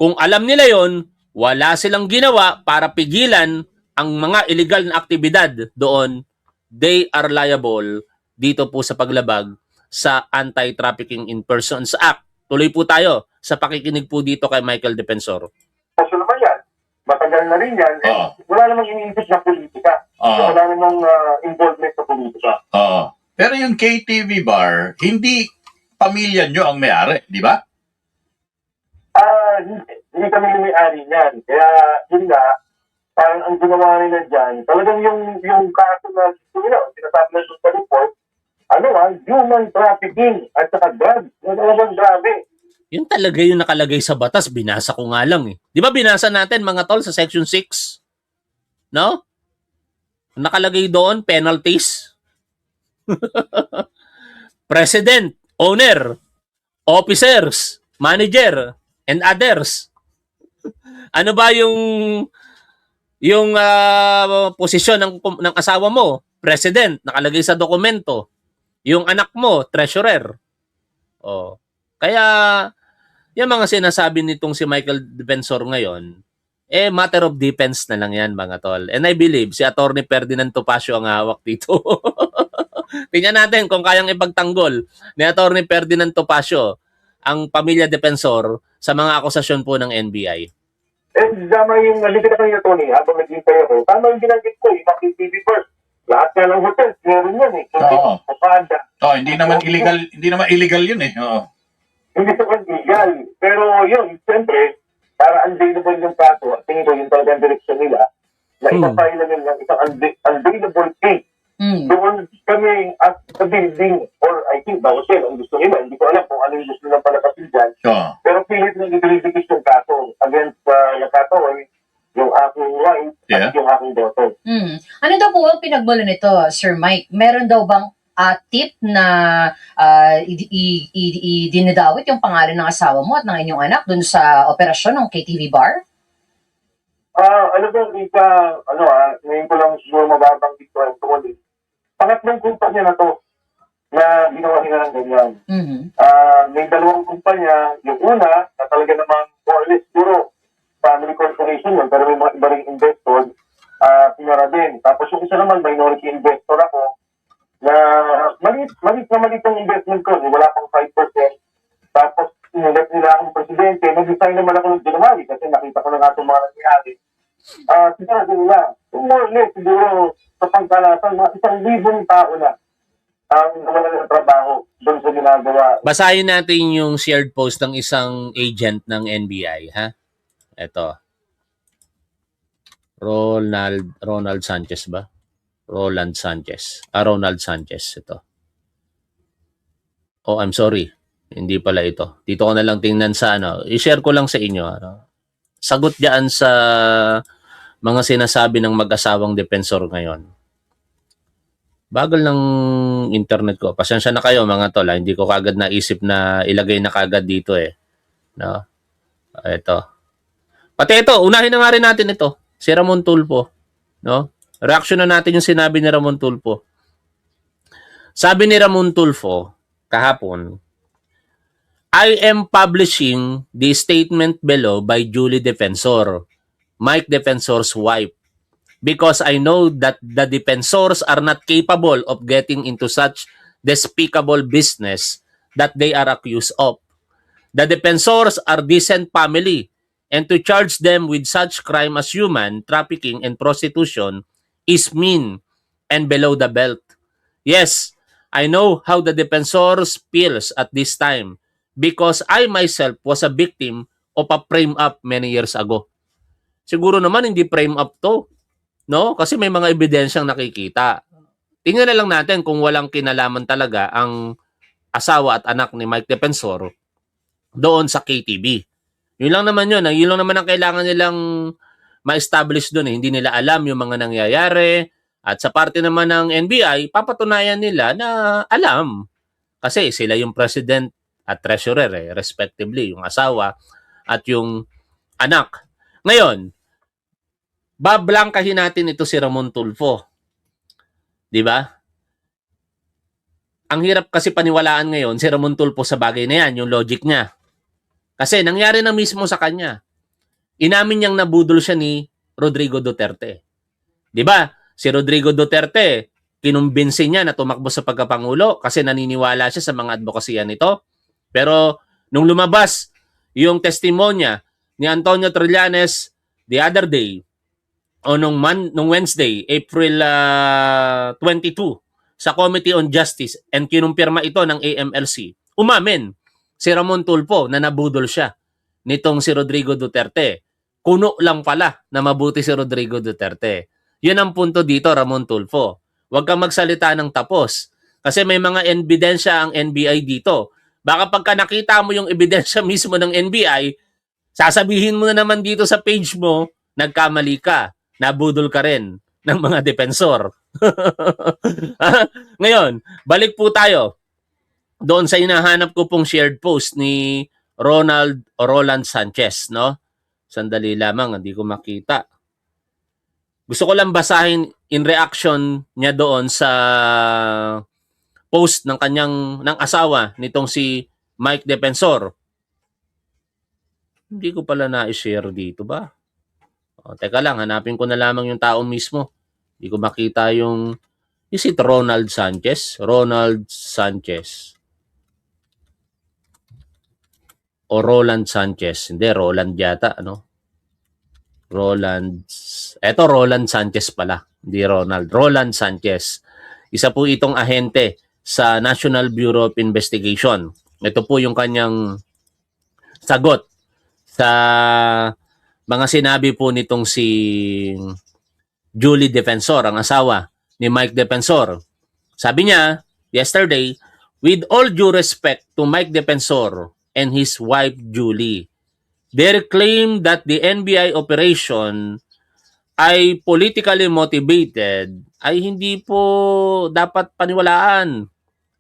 Kung alam nila yon, wala silang ginawa para pigilan ang mga illegal na aktibidad doon, they are liable dito po sa paglabag sa Anti-Trafficking in Persons Act. Tuloy po tayo sa pakikinig po dito kay Michael Defensor. Kaso naman yan, matagal na rin yan, Oo. wala namang iniipit na politika. Oo. Wala namang involvement sa politika. Oo. Pero yung KTV bar, hindi pamilya nyo ang may-ari, di ba? Hindi kami yung may-ari niyan. Kaya, yun nga, parang ang ginawa nila dyan, talagang yung kaso na sinasabi na sa report, human trafficking at saka drugs. Yung talagang grabe. Yun talaga yung nakalagay sa batas. Binasa ko nga lang eh. Di ba binasa natin mga tol sa Section 6? No? Nakalagay doon, penalties. President, owner, officers, manager, and others. Ano ba yung posisyon ng asawa mo? President, nakalagay sa dokumento. Yung anak mo, treasurer. Oh. Kaya, yung mga sinasabi nitong si Michael Defensor ngayon, matter of defense na lang yan, mga tol. And I believe, si Atty. Ferdinand Topacio ang hawak dito. Tingnan natin kung kayang ipagtanggol ni Atty. Ferdinand Topacio ang pamilya Defensor sa mga akusasyon po ng NBI. Tama yung nalipit ako yung Tony, habang naghintay ako. Tama yung ginagit ko, yung TV first. Lahat nga ng hotels, meron yan eh. Oo. Papada. Hindi naman illegal yun eh. Oo. Hindi naman illegal. Pero yun, siyempre, para unbailable yung kaso, at tingin ko yung talagang direksyon nila, na ipapile na nila ng isang unbailable case. Doon kami at sa building, or I think ba hotel, ang gusto nila. Hindi ko alam kung ano yung gusto nilang palapasin dyan. Oo. Pero pilit na i-release yung kaso against nakataway, yung aking wife Yeah. at yung aking daughter. Ano daw po ang pinagmulan nito, Sir Mike? Meron daw bang tip na dinadawit yung pangalan ng asawa mo at ng inyong anak dun sa operasyon ng KTV bar? Ano ba, Rika, ngayon ko lang siguro mababanggit ko ang tungkol. Pangatlong kumpanya na to na ginawa nila ng ganyan. May dalawang kumpanya, yung una, na talaga namang more or less, siguro, family corporation yun, pero may mga iba ring investor, pinara din. Tapos yung isa naman, minority investor ako, na maliit ang investment ko, wala pang 5%. Tapos, inulat nila akong presidente, nag-design naman ako ng January, kasi nakita ko na nga itong mga nangyari. Sinabi nila, more or less, siguro, sa pagkalatan, mga 1,000 tao na ang nawala ng trabaho doon sa ginagawa. Basahin natin yung shared post ng isang agent ng NBI, ha? Ito. Ronald Sanchez ba? Ronald Sanchez, ito. Oh, I'm sorry. Hindi pala ito. Dito ko na lang tingnan sa i-share ko lang sa inyo. Sagot diyan sa mga sinasabi ng mag-asawang Defensor ngayon. Bagal ng internet ko. Pasensya na kayo mga tol. Hindi ko kagad naisip na ilagay na kagad dito eh. No? Ito. Pati ito, unahin na nga rin natin ito. Si Ramon Tulfo. No? Reaction na natin yung sinabi ni Ramon Tulfo. Sabi ni Ramon Tulfo kahapon, I am publishing the statement below by Julie Defensor, Mike Defensor's wife. because I know that the defensors are not capable of getting into such despicable business that they are accused of. The defensors are decent family, and to charge them with such crime as human trafficking and prostitution is mean and below the belt. Yes, I know how the defensors feels at this time because I myself was a victim of a frame up many years ago. Siguro naman hindi frame up to, no? Kasi may mga ebidensyang nakikita. Tingnan na lang natin kung walang kinalaman talaga ang asawa at anak ni Mike Defensor doon sa KTV. Yun lang naman yun. Yun lang naman ang kailangan nilang ma-establish doon. Hindi nila alam yung mga nangyayari. At sa parte naman ng NBI, papatunayan nila na alam. Kasi sila yung president at treasurer, respectively, yung asawa at yung anak. Ngayon, bablangkahin natin ito si Ramon Tulfo. Di ba? Ang hirap kasi paniwalaan ngayon si Ramon Tulfo sa bagay na yan, yung logic niya. Kasi nangyari na mismo sa kanya. Inamin niyang nabudol siya ni Rodrigo Duterte. Di ba? Si Rodrigo Duterte, kinumbinsi niya na tumakbo sa pagkapangulo kasi naniniwala siya sa mga advokasya nito. Pero nung lumabas yung testimonya ni Antonio Trillanes the other day, o nung Wednesday, April 22, sa Committee on Justice and kinumpirma ito ng AMLC, umamin si Ramon Tulfo na nabudol siya nitong si Rodrigo Duterte. Kuno lang pala na mabuti si Rodrigo Duterte. Yun ang punto dito, Ramon Tulfo. Huwag kang magsalita ng tapos. Kasi may mga ebidensya ang NBI dito. Baka pagka nakita mo yung ebidensya mismo ng NBI, sasabihin mo na naman dito sa page mo, nagkamali ka. Nabudol ka rin ng mga defensor. Ngayon, balik po tayo doon sa hinahanap ko pong shared post ni Roland Sanchez, no? Sandali lamang, hindi ko makita. Gusto ko lang basahin in reaction niya doon sa post ng ng asawa nitong si Mike Defensor. Hindi ko pala na-share dito ba? O, teka lang, hanapin ko na lamang yung tao mismo. Hindi ko makita yung... Is it Ronald Sanchez? Ronald Sanchez. O Roland Sanchez. Hindi, Roland yata, ano? Roland... Eto, Roland Sanchez pala. Hindi Ronald. Roland Sanchez. Isa po itong ahente sa National Bureau of Investigation. Ito po yung kanyang sagot sa mga sinabi po nitong si Julie Defensor, ang asawa ni Mike Defensor. Sabi niya, yesterday, with all due respect to Mike Defensor and his wife Julie, their claim that the NBI operation ay politically motivated ay hindi po dapat paniwalaan.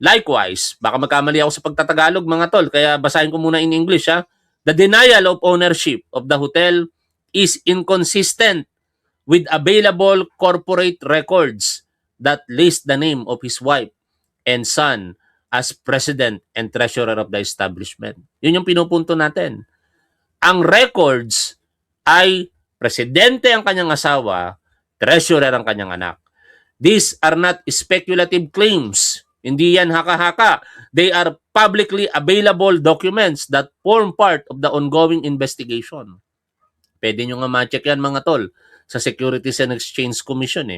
Likewise, baka magkamali ako sa pagtatagalog mga tol, kaya basahin ko muna in English ha. The denial of ownership of the hotel is inconsistent with available corporate records that list the name of his wife and son as president and treasurer of the establishment. Yun yung pinupunto natin. Ang records ay presidente ang kanyang asawa, treasurer ang kanyang anak. These are not speculative claims. Hindi yan haka-haka. They are publicly available documents that form part of the ongoing investigation. Pwede nyo nga ma-check yan mga tol sa Securities and Exchange Commission.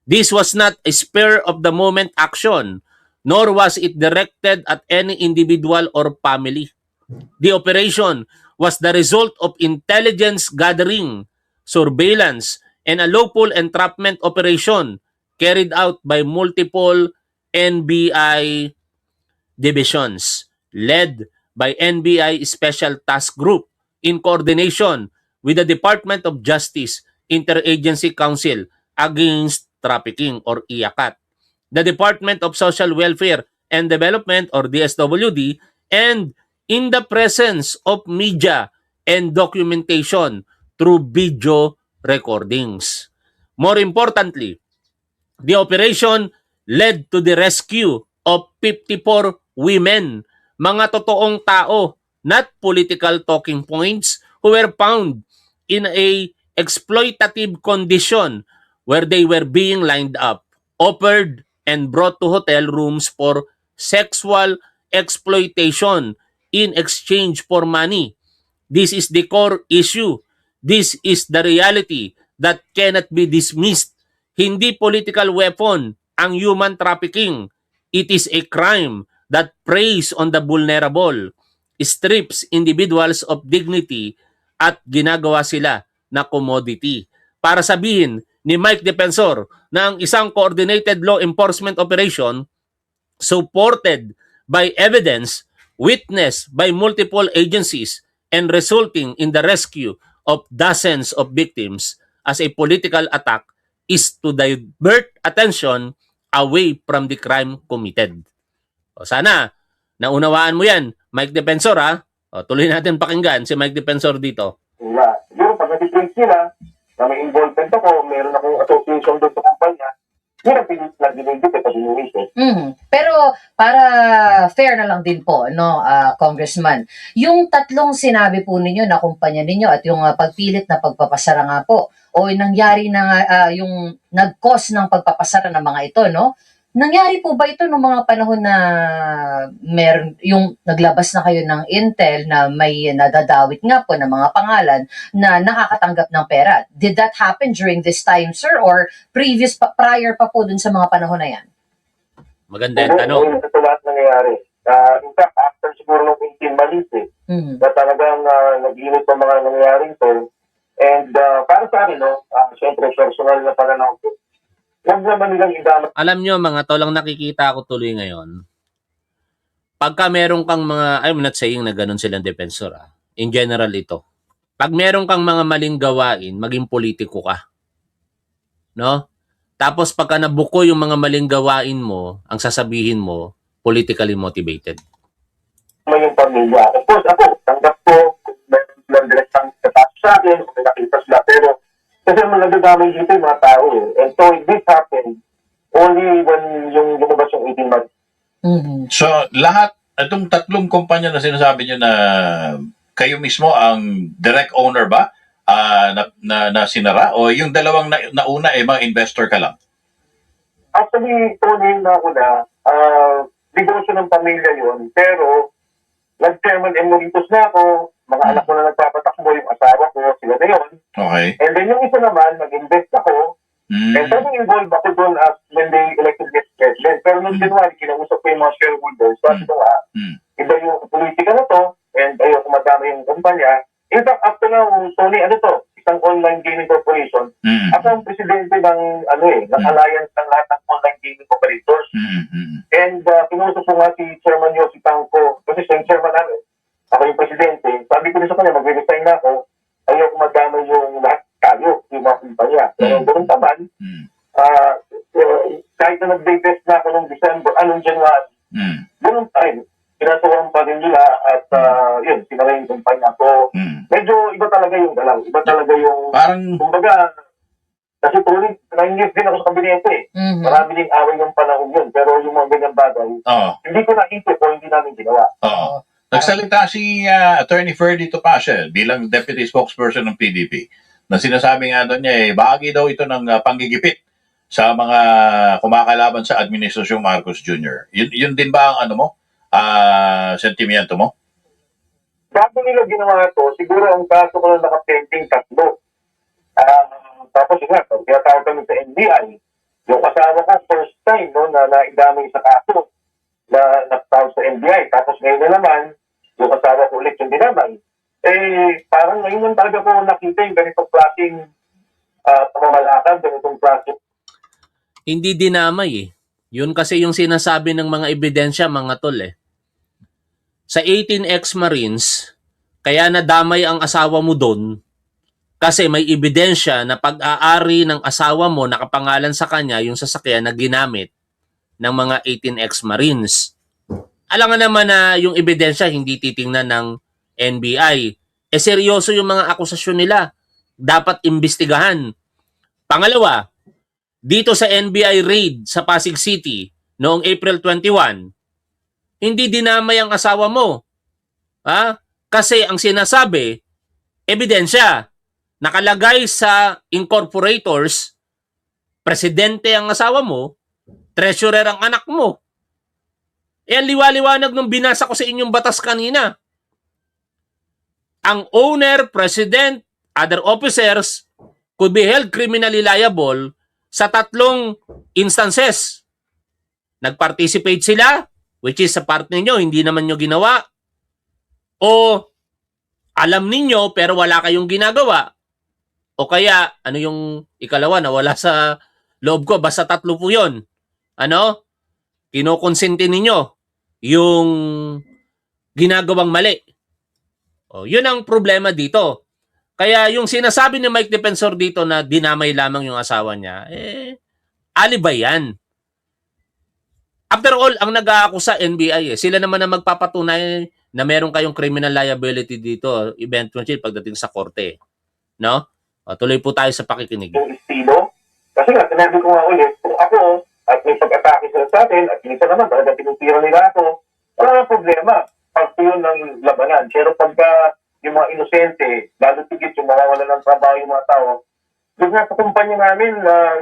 This was not a spur-of-the-moment action, nor was it directed at any individual or family. The operation was the result of intelligence gathering, surveillance, and a lawful entrapment operation carried out by multiple NBI divisions, led by NBI Special Task Group in coordination with the Department of Justice Interagency Council Against Trafficking or IACAT, the Department of Social Welfare and Development or DSWD, and in the presence of media and documentation through video recordings. More importantly, the operation led to the rescue of 54 women, mga totoong tao, not political talking points, who were found in a exploitative condition where they were being lined up, offered, and brought to hotel rooms for sexual exploitation in exchange for money. This is the core issue. This is the reality that cannot be dismissed. Hindi political weapon ang human trafficking. It is a crime that preys on the vulnerable, strips individuals of dignity, at ginagawa sila na commodity. Para sabihin ni Mike Defensor na ang isang coordinated law enforcement operation supported by evidence, witnessed by multiple agencies, and resulting in the rescue of dozens of victims as a political attack is to divert attention away from the crime committed. O sana, naunawaan mo yan, Mike Defensor ha. O, tuloy natin pakinggan si Mike Defensor dito. Nila. Siguro pag nag-trace sila, na may involvement ako, meron akong association doon sa kumpanya, yun ang pilit na dinigit at dinigit. Pero para fair na lang din po, no, Congressman, yung tatlong sinabi po ninyo na kumpanya ninyo at yung pagpilit na pagpapasara nga po, o nangyari na yung nag-cause ng pagpapasara ng mga ito, no? Nangyari po ba ito noong mga panahon na meron yung naglabas na kayo ng intel na may nadadawit nga po ng mga pangalan na nakakatanggap ng pera? Did that happen during this time, sir, or prior pa po dun sa mga panahon na yan? Maganda yung tanong. Oo, ito lahat nangyayari. In fact, after siguro ng 18 malis na talagang nag-init ang mga nangyayaring to. And para sa akin, no, syempre, personal na pananaw ko, huwag naman nilang idama. Alam nyo mga tol, ang nakikita ko tuloy ngayon, pagka meron kang mga, I'm not saying na ganun silang defensor in general ito. Pag meron kang mga maling gawain, maging politiko ka. No? Tapos pagka nabuko yung mga maling gawain mo, ang sasabihin mo, politically motivated. Yung pamilya. Of course, ako, tanggap ko, kung meron silang direktang katapos sa akin, kung nakita sila, pero kasi nagdadamay dito yung mga tao And so, this happened only when yung lumabas yung 18 months. So, lahat, itong tatlong kumpanya na sinasabi nyo na kayo mismo ang direct owner ba na sinara? O yung dalawang nauna, mga investor ka lang? Actually, tuloy na ako na, negosyo ng pamilya yun, pero nag-chairman emeritus na ako, mga anak ko na nagpapatakbo, yung asawa ko, sila na yun. Okay. And then yung isa naman, nag-invest ako, and then involved ako doon as when they elected me as president. Pero nung January, kinausap ko yung mga shareholders, sabi ko iba yung politika na to, and ayoko madama yung kumpanya. In fact, after na, Tony, isang online gaming corporation, ako ang presidente ng, ng alliance ng lahat ng online gaming operators. And kinausap ko nga si Chairman Yossi Tangco, kasi siya yung chairman namin, ako yung presidente. Sabi ko rin sa kanya, mag-resign na ako, ayoko madama yung lahat tayo, yung mga kumpanya. Pero ganoon naman, kahit na nag-day test na ako noong December, January, ganoon pa rin. Pinatuwang pa rin nila at yun, sinara yung kumpanya. So, medyo iba talaga yung galaw. Iba talaga yung, kumbaga, kasi tuloy, 9 years din ako sa kabinete. Marami ding away ng panahon yun. Pero yung mga ganyang bagay, hindi ko naisip o hindi namin ginawa. Nagsalita si Attorney Ferdy Topacio bilang Deputy Spokesperson ng PDP na sinasabi nga doon niya bahagi daw ito ng panggigipit sa mga kumakalaban sa Administrasyong Marcos Jr. Yun din ba ang sentimiento mo? Bago nila ginawa ito, siguro ang kaso ko na nakapending 3. Tapos yun nga, tinatawag kami sa NBI. Yung kasama ko first time na naidamay sa kaso na natawag sa NBI. Tapos ngayon na naman, yung kasama ko ulit yung dinamay. Parang ngayon lang talaga ko nakita yung ganitong klaseng pamamalakad, ganitong klaseng. Hindi dinamay Yun kasi yung sinasabi ng mga ebidensya, mga tol Sa 18 ex-Marines, kaya nadamay ang asawa mo doon kasi may ebidensya na pag-aari ng asawa mo nakapangalan sa kanya yung sasakyan na ginamit ng mga 18 ex-Marines. Alam nga naman na yung ebidensya hindi titingnan ng NBI. Seryoso yung mga akusasyon nila. Dapat imbestigahan. Pangalawa, dito sa NBI raid sa Pasig City noong April 21, hindi dinamay ang asawa mo. Kasi ang sinasabi, ebidensya, nakalagay sa incorporators presidente ang asawa mo, treasurer ang anak mo. Ang liwaliwanag nung binasa ko sa inyong batas kanina. Ang owner, president, other officers could be held criminally liable sa 3 instances. Nag-participate sila, which is sa part ninyo, hindi naman nyo ginawa. O alam ninyo pero wala kayong ginagawa. O kaya, ano yung ikalawa na wala sa loob ko, basta 3 po yun. Ano? Kinokonsente ninyo yung ginagawang mali. O, yun ang problema dito. Kaya yung sinasabi ni Mike Defensor dito na dinamay lamang yung asawa niya, alibay yan. After all, ang nag-aakusa NBI sila naman na magpapatunay na meron kayong criminal liability dito eventually pagdating sa korte. No? O, tuloy po tayo sa pakikinig. Yung estilo. Kasi nga, sinabi ko nga ulit, kung ako at may pag-atake sila sa akin at minsan naman talaga tinutira nila ako, wala nang problema. Pag yun ng labanan. Pero pagka yung mga inosente, lalo tigit yung mawawala ng trabaho yung mga tao, yung nga sa kumpanya namin,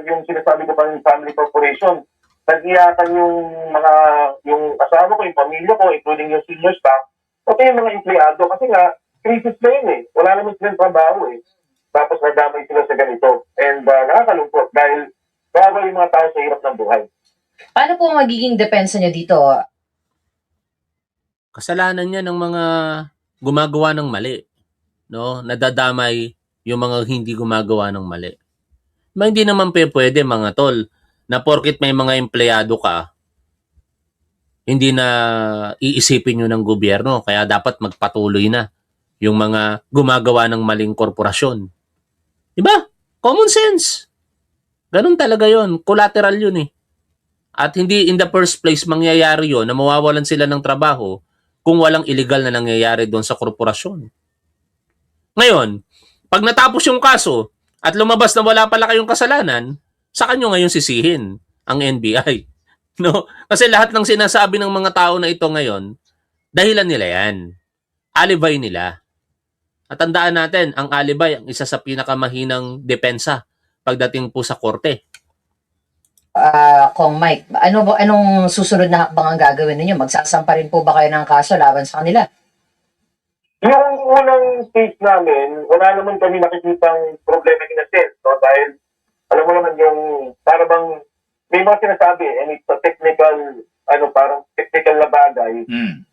yung sinasabi ko pa yung family corporation, nag-iyakan yung asawa ko, yung pamilya ko, including yung senior staff, pati yung mga empleyado. Kasi nga, crisis na yun eh. Wala naman silang trabaho eh. Tapos nadamay sila sa ganito. And nakakalungkot dahil bawal yung mga tao sa hirap ng buhay. Paano po magiging depensa niyo dito? Kasalanan niya ng mga gumagawa ng mali. No? Nadadamay yung mga hindi gumagawa ng mali. Hindi naman pwede mga tol na porkit may mga empleyado ka, hindi na iisipin nyo ng gobyerno. Kaya dapat magpatuloy na yung mga gumagawa ng maling korporasyon. Diba? Common sense. Ganun talaga yon. Collateral yun eh. At hindi in the first place mangyayari yon na mawawalan sila ng trabaho kung walang illegal na nangyayari doon sa korporasyon. Ngayon, pag natapos yung kaso at lumabas na wala pala kayong kasalanan, sa kanyo ngayon sisihin ang NBI. No? Kasi lahat ng sinasabi ng mga tao na ito ngayon, dahilan nila yan. Alibay nila. At tandaan natin, ang alibay ang isa sa pinakamahinang depensa pagdating po sa korte. Kong Mike, anong susunod na hakbang ang gagawin ninyo? Magsasampa rin po ba kayo ng kaso laban sa kanila? Yung unang case namin, wala naman kami nakikitang problema in a sense. No? Dahil, alam mo naman yung, para bang, may mga sinasabi, and it's a technical, parang technical na bagay.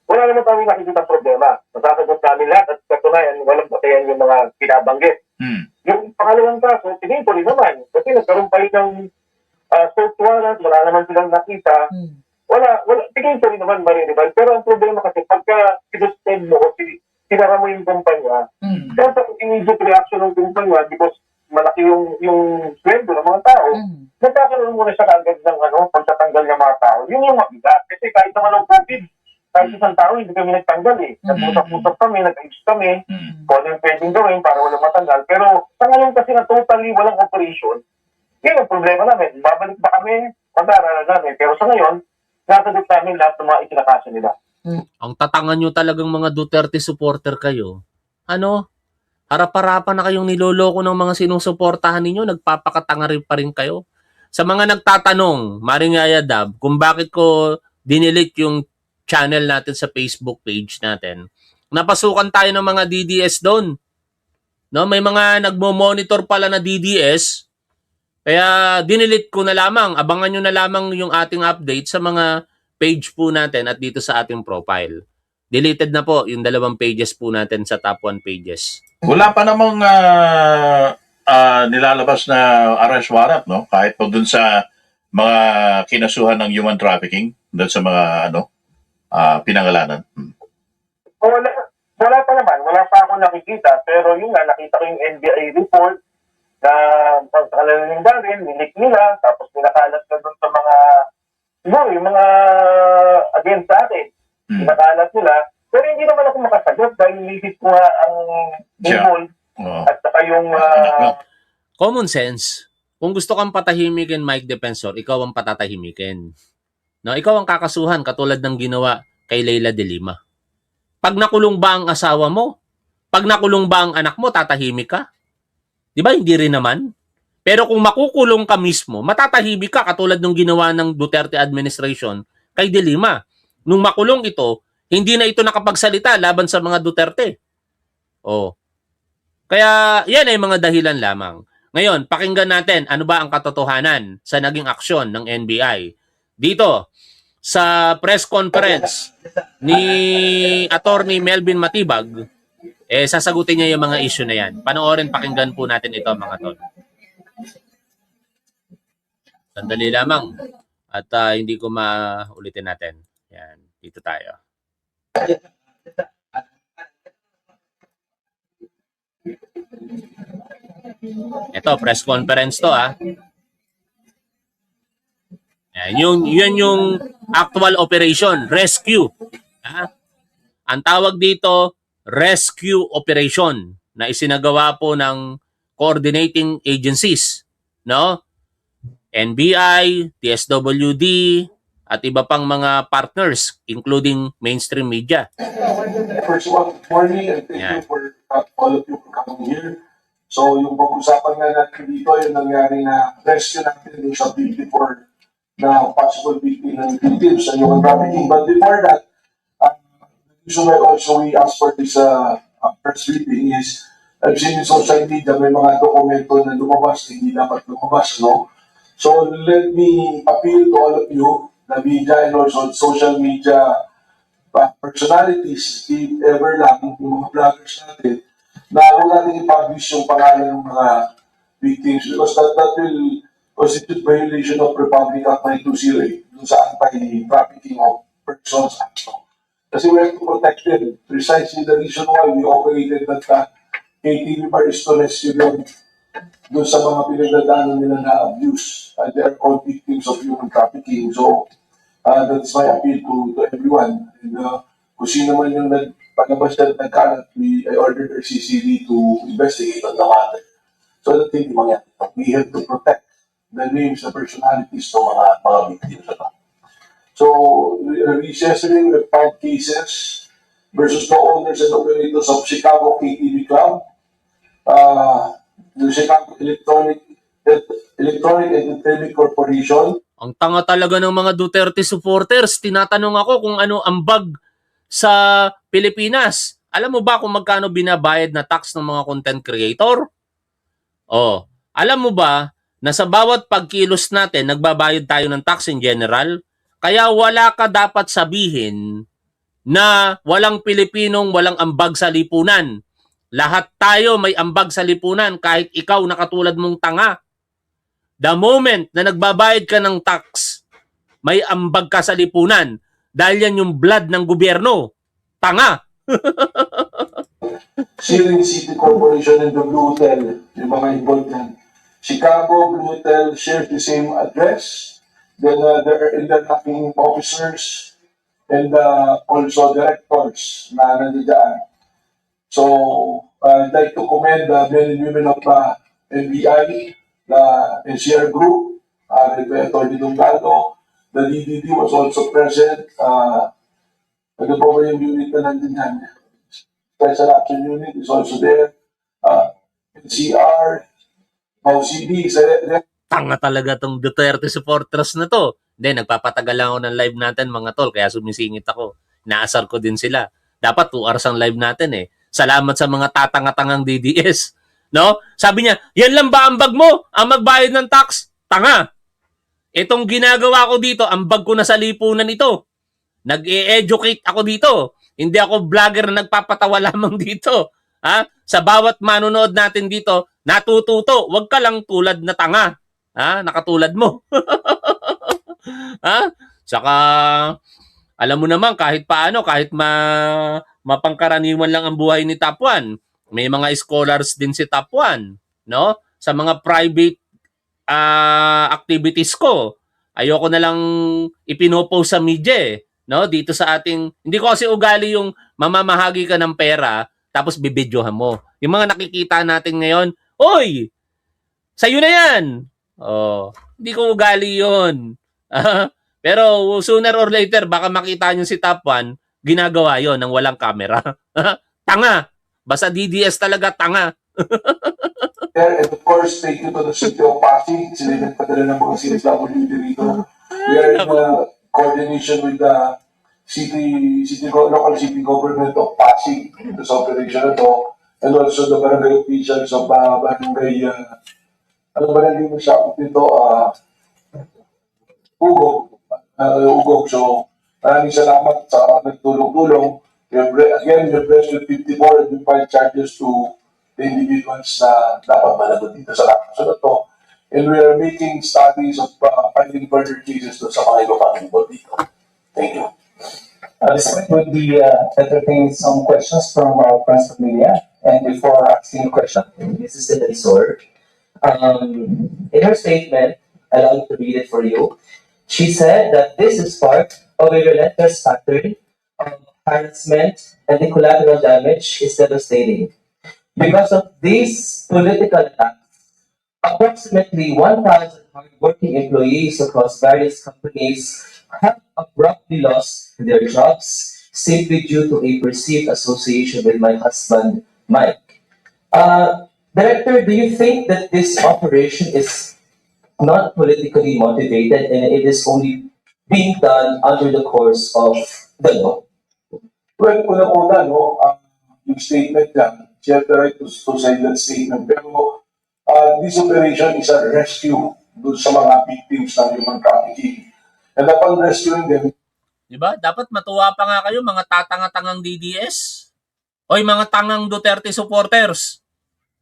Wala naman kami nakikitang problema. Masasagot namin lahat at katunayan, walang batayan yung mga pinabanggit. Yung pangalawang kaso, tingin ko rin naman. Kasi nagkaroon pa rin ng search warrant, wala naman silang nakita. Wala, tingin ko rin naman mariribal. Pero ang problema kasi, pagka sinuspend mo o sinara mo yung kumpanya, dapat immediate reaction ng kumpanya because malaki yung sweldo ng mga tao, nagkakaroon muna siya kaagad ng pagtatanggal ng mga tao. Yun yung mabigat. Kasi kahit naman ang COVID, kahit isang tao, hindi kami nagtanggal eh. Nag-usap-usap kami, nag-ayos kami, kung ano yung pwedeng gawin para walang matanggal. Pero sa ngayon kasi na totally walang operation, yun ang problema namin. Babalik ba kami? Pag-aaralan namin. Pero sa ngayon, nasagot namin lahat ng mga itinakaso nila. Ang tatangan nyo talagang mga Duterte supporter kayo. Harap-harapan na kayong niloloko ng mga sinusuportahan ninyo, nagpapakatanga rin pa rin kayo. Sa mga nagtatanong, Maring Yayadab, kung bakit ko dinilit yung channel natin sa Facebook page natin, napasukan tayo ng mga DDS doon. No, may mga nagmo-monitor pala na DDS, kaya dinilit ko na lamang. Abangan nyo na lamang yung ating update sa mga page po natin at dito sa ating profile. Deleted na po yung 2 pages po natin sa top 1 pages. Wala pa namang nilalabas na arrest warrant, no? Kahit po dun sa mga kinasuhan ng human trafficking, dun sa mga pinangalanan. Wala pa naman. Wala pa ako nakikita. Pero yun nga, nakita ko yung NBI report na pagkakalanin rin, nilik nila, tapos pinakalat na dun sa mga, siguro, yung mga against sa atin. Pinakalat nila. Pero hindi naman ako makasagot dahil nilisip ko nga ang involved at saka yung... Common sense. Kung gusto kang patahimikin, Mike Defensor, ikaw ang patatahimikin. No, ikaw ang kakasuhan katulad ng ginawa kay Leila de Lima. Pag nakulong ba ang asawa mo? Pag nakulong ba ang anak mo, tatahimik ka? Di ba? Hindi rin naman. Pero kung makukulong ka mismo, matatahimik ka katulad ng ginawa ng Duterte administration kay De Lima. Nung makulong ito, hindi na ito nakapagsalita laban sa mga Duterte. Oh. Kaya yan ay mga dahilan lamang. Ngayon, pakinggan natin ano ba ang katotohanan sa naging aksyon ng NBI. Dito, sa press conference ni Attorney Melvin Matibag, sasagutin niya yung mga issue na yan. Panoorin, pakinggan po natin ito mga tol. Sandali lamang. At hindi ko maulitin natin. Yan, dito tayo. Ito, press conference to Yan yung actual operation, rescue. Ang tawag dito, rescue operation na isinagawa po ng coordinating agencies, no? NBI, TSWD, at iba pang mga partners, including mainstream media. First of all, good morning and thank you for all of you for coming here. So yung pag-usapan nga natin dito, yung nangyari na rescue natin yung sa 54 na possible victims and yung trafficking. But before that, the reason why also we asked for this press briefing is I've seen in social media may mga dokumento na lumabas, hindi dapat lumabas, no? So let me appeal to all of you, the media and also social media personalities, if ever lang, yung mga vloggers natin, na huwag natin i-publish yung pangalan ng mga victims because that will constitute violation of Republic Act 9208 dun sa anti-trafficking of persons act. Kasi we have to protect them. Precisely the reason why we operated that KTV bar is to rescue them dun sa mga pinagdadaanan nila na abuse. They are all victims of human trafficking. So, that's my appeal to everyone. And kung sino man yung nagpalabas na nagkalat, I ordered our CCD to investigate on the matter. So that hindi mangyari. We have to protect the names, the personalities ng mga victims. So, yesterday we have 5 cases versus the owners and operators of Chicago KTV Club, the Chicago Electronic Entertainment Corporation. Ang tanga talaga ng mga Duterte supporters. Tinatanong ako kung ano ang bag sa Pilipinas. Alam mo ba kung magkano binabayad na tax ng mga content creator? Oh, alam mo ba na sa bawat pagkilos natin, nagbabayad tayo ng tax in general? Kaya wala ka dapat sabihin na walang Pilipinong walang ambag sa lipunan. Lahat tayo may ambag sa lipunan kahit ikaw na katulad mong tanga. The moment na nagbabayad ka ng tax, may ambag ka sa lipunan dahil yan yung blood ng gobyerno. Tanga! Siring City Corporation and the Blue Hotel, yung mga involved yan. Chicago Blue Hotel shares the same address. Then there are interacting officers and also directors na nandiyan. So, I'd like to commend the men and women of NBI, the NCR Group, led by Atty. Dumbaldo. The DDD was also present. Ano po ba yung unit na nandiyan? Special Action Unit is also there. NCR, OCD, Tanga talaga tong Duterte supporters na to. Hindi, nagpapatagal lang ako ng live natin mga tol, kaya sumisingit ako. Inaasar ko din sila. Dapat 2 hours ang live natin eh. Salamat sa mga tatanga-tangang DDS. No? Sabi niya, yan lang ba ang bag mo? Ang magbayad ng tax? Tanga! Itong ginagawa ko dito, ang bag ko na sa lipunan ito. Nag-e-educate ako dito. Hindi ako vlogger na nagpapatawa lamang dito. Ha? Sa bawat manonood natin dito, natututo. Huwag ka lang tulad na tanga. Ha? Nakatulad mo. Ha? Saka, alam mo naman, kahit paano, kahit mapangkaraniwan lang ang buhay ni Top 1, may mga scholars din si Top 1, no? Sa mga private activities ko, ayoko na lang ipinopost sa media, no? Dito sa ating, hindi ko kasi ugali yung mamamahagi ka ng pera, tapos bibidyohan mo. Yung mga nakikita natin ngayon, oy, sa'yo na yan. Oh, hindi ko ugali yun. Pero sooner or later, baka makita nyo si Top 1, ginagawa yon ng walang camera. Tanga! Basta DDS talaga tanga. there. And of course, thank you to the City of Pasig. Sila yung nagpadala ng mga CSWD dito. We are in coordination with the local city government of Pasig sa operation na to. And also the barangay officials of barangay, ano barangay mo siya dito, Ugog. So, maraming salamat sa nagtulong-tulong. Again, we're blessed with 54 and we file charges to the individuals na dapat managot dito sa kaso na to. And we are making studies of finding further cases to sa mga iba pang involved dito. Thank you. This point would be entertain some questions from our friends from media. And before asking a question, this is the resort. In her statement, allow me to read it for you. She said that this is part of a relentless pattern of harassment and the collateral damage is devastating. Because of these political attacks, approximately 1,000 hardworking employees across various companies have abruptly lost their jobs simply due to a perceived association with my husband, Mike. Director, do you think that this operation is not politically motivated and it is only being done under the course of the law? Well, una-una, no, yung statement niya, she had the right to say that statement. Pero this operation is a rescue dun sa mga victims ng human trafficking. And upon rescuing them, Diba? Dapat matuwa pa nga kayo, mga tatanga-tangang DDS. O yung mga tangang Duterte supporters.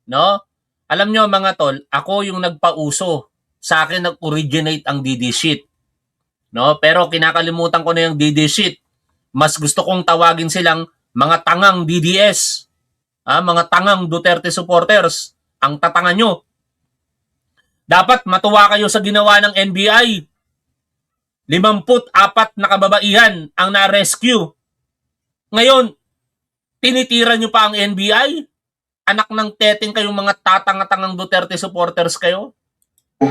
No? Alam nyo mga tol, ako yung nagpauso. Sa akin nag-originate ang DD shit. No? Pero kinakalimutan ko na yung DD shit. Mas gusto kong tawagin silang mga tangang DDS. Mga tangang Duterte supporters. Ang tatanga nyo. Dapat matuwa kayo sa ginawa ng NBI. 54 na kababaihan ang na-rescue. Ngayon, tinitira nyo pa ang NBI? Anak ng teteng kayong mga tatanga-tangang Duterte supporters kayo?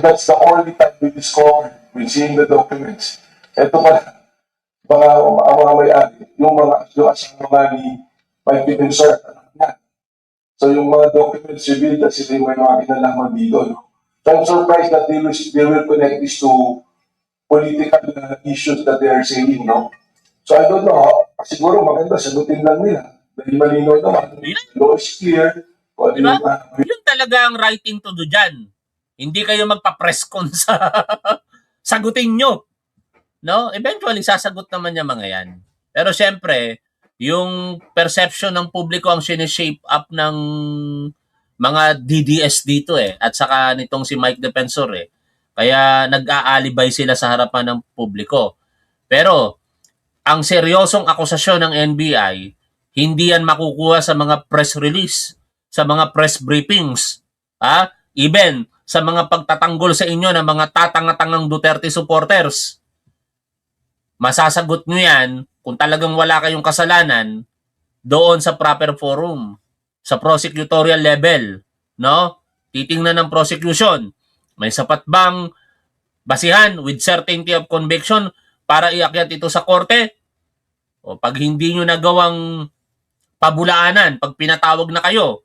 that's the only time we discovered, we seeing the documents. Ito pala, mga may-ari, yung asawa ni Mike Defensor, so yung mga documents revealed that sila yung may mga kinalaman dito. No? So I'm surprised that they will connect this to political issues that they are saying, no? So I don't know, siguro maganda, sagutin lang nila. Dahil malinaw naman, law is clear. Diba? Yun talaga ang writing to do dyan. Hindi kayo magpa-press con sa sagutin nyo. No? Eventually, sasagot naman yung mga yan. Pero syempre, yung perception ng publiko ang sineshape up ng mga DDS dito at saka nitong si Mike Defensor Kaya nag-aalibay sila sa harapan ng publiko. Pero ang seryosong akusasyon ng NBI, hindi yan makukuha sa mga press release, sa mga press briefings, even sa mga pagtatanggol sa inyo ng mga tatanga-tangang Duterte supporters. Masasagot nyo yan kung talagang wala kayong kasalanan doon sa proper forum, sa prosecutorial level. No? Titingnan ng prosecution. May sapat bang basihan with certainty of conviction para iakyat ito sa korte? O pag hindi nyo nagawang pabulaanan, pag pinatawag na kayo,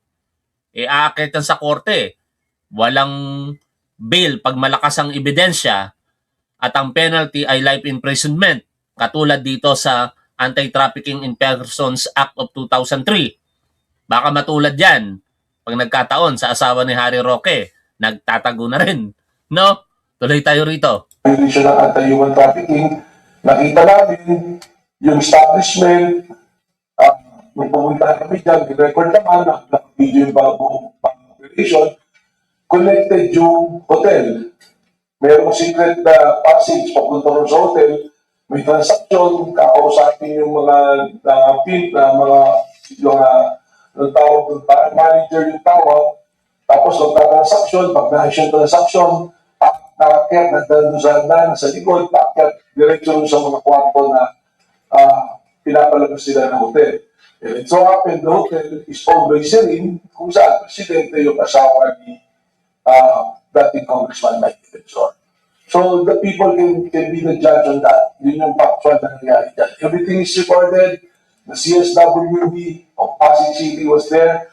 aakyatan sa korte. Walang bail pag malakas ang ebidensya at ang penalty ay life imprisonment. Katulad dito sa Anti-Trafficking in Persons Act of 2003. Baka matulad yan pag nagkataon sa asawa ni Harry Roque. Nagtatago na rin. No? Tuloy tayo rito. Violation ng anti-human trafficking, nakita namin yung establishment, nung pumunta kami dyan, record naman, naka-video yung bagong operation, connected yung hotel. Merong secret na passage papunta rin sa hotel, may transaction, kakausapin yung mga pimp na yung tawag, manager yung tawag, tapos magta-transaction, pag na-action transaction, nakakyat na doon sa likod, nakakyat diretso sa mga kwarto na pinapalabas sila ng hotel. And it so happened, the hotel is owned by Serene, kung saan presidente yung asawa ni dating Congressman Mike Defensor. So the people can be the judge on that. Yun yung factual na nangyari dyan. Everything is recorded. The CSWD of Pasig City was there.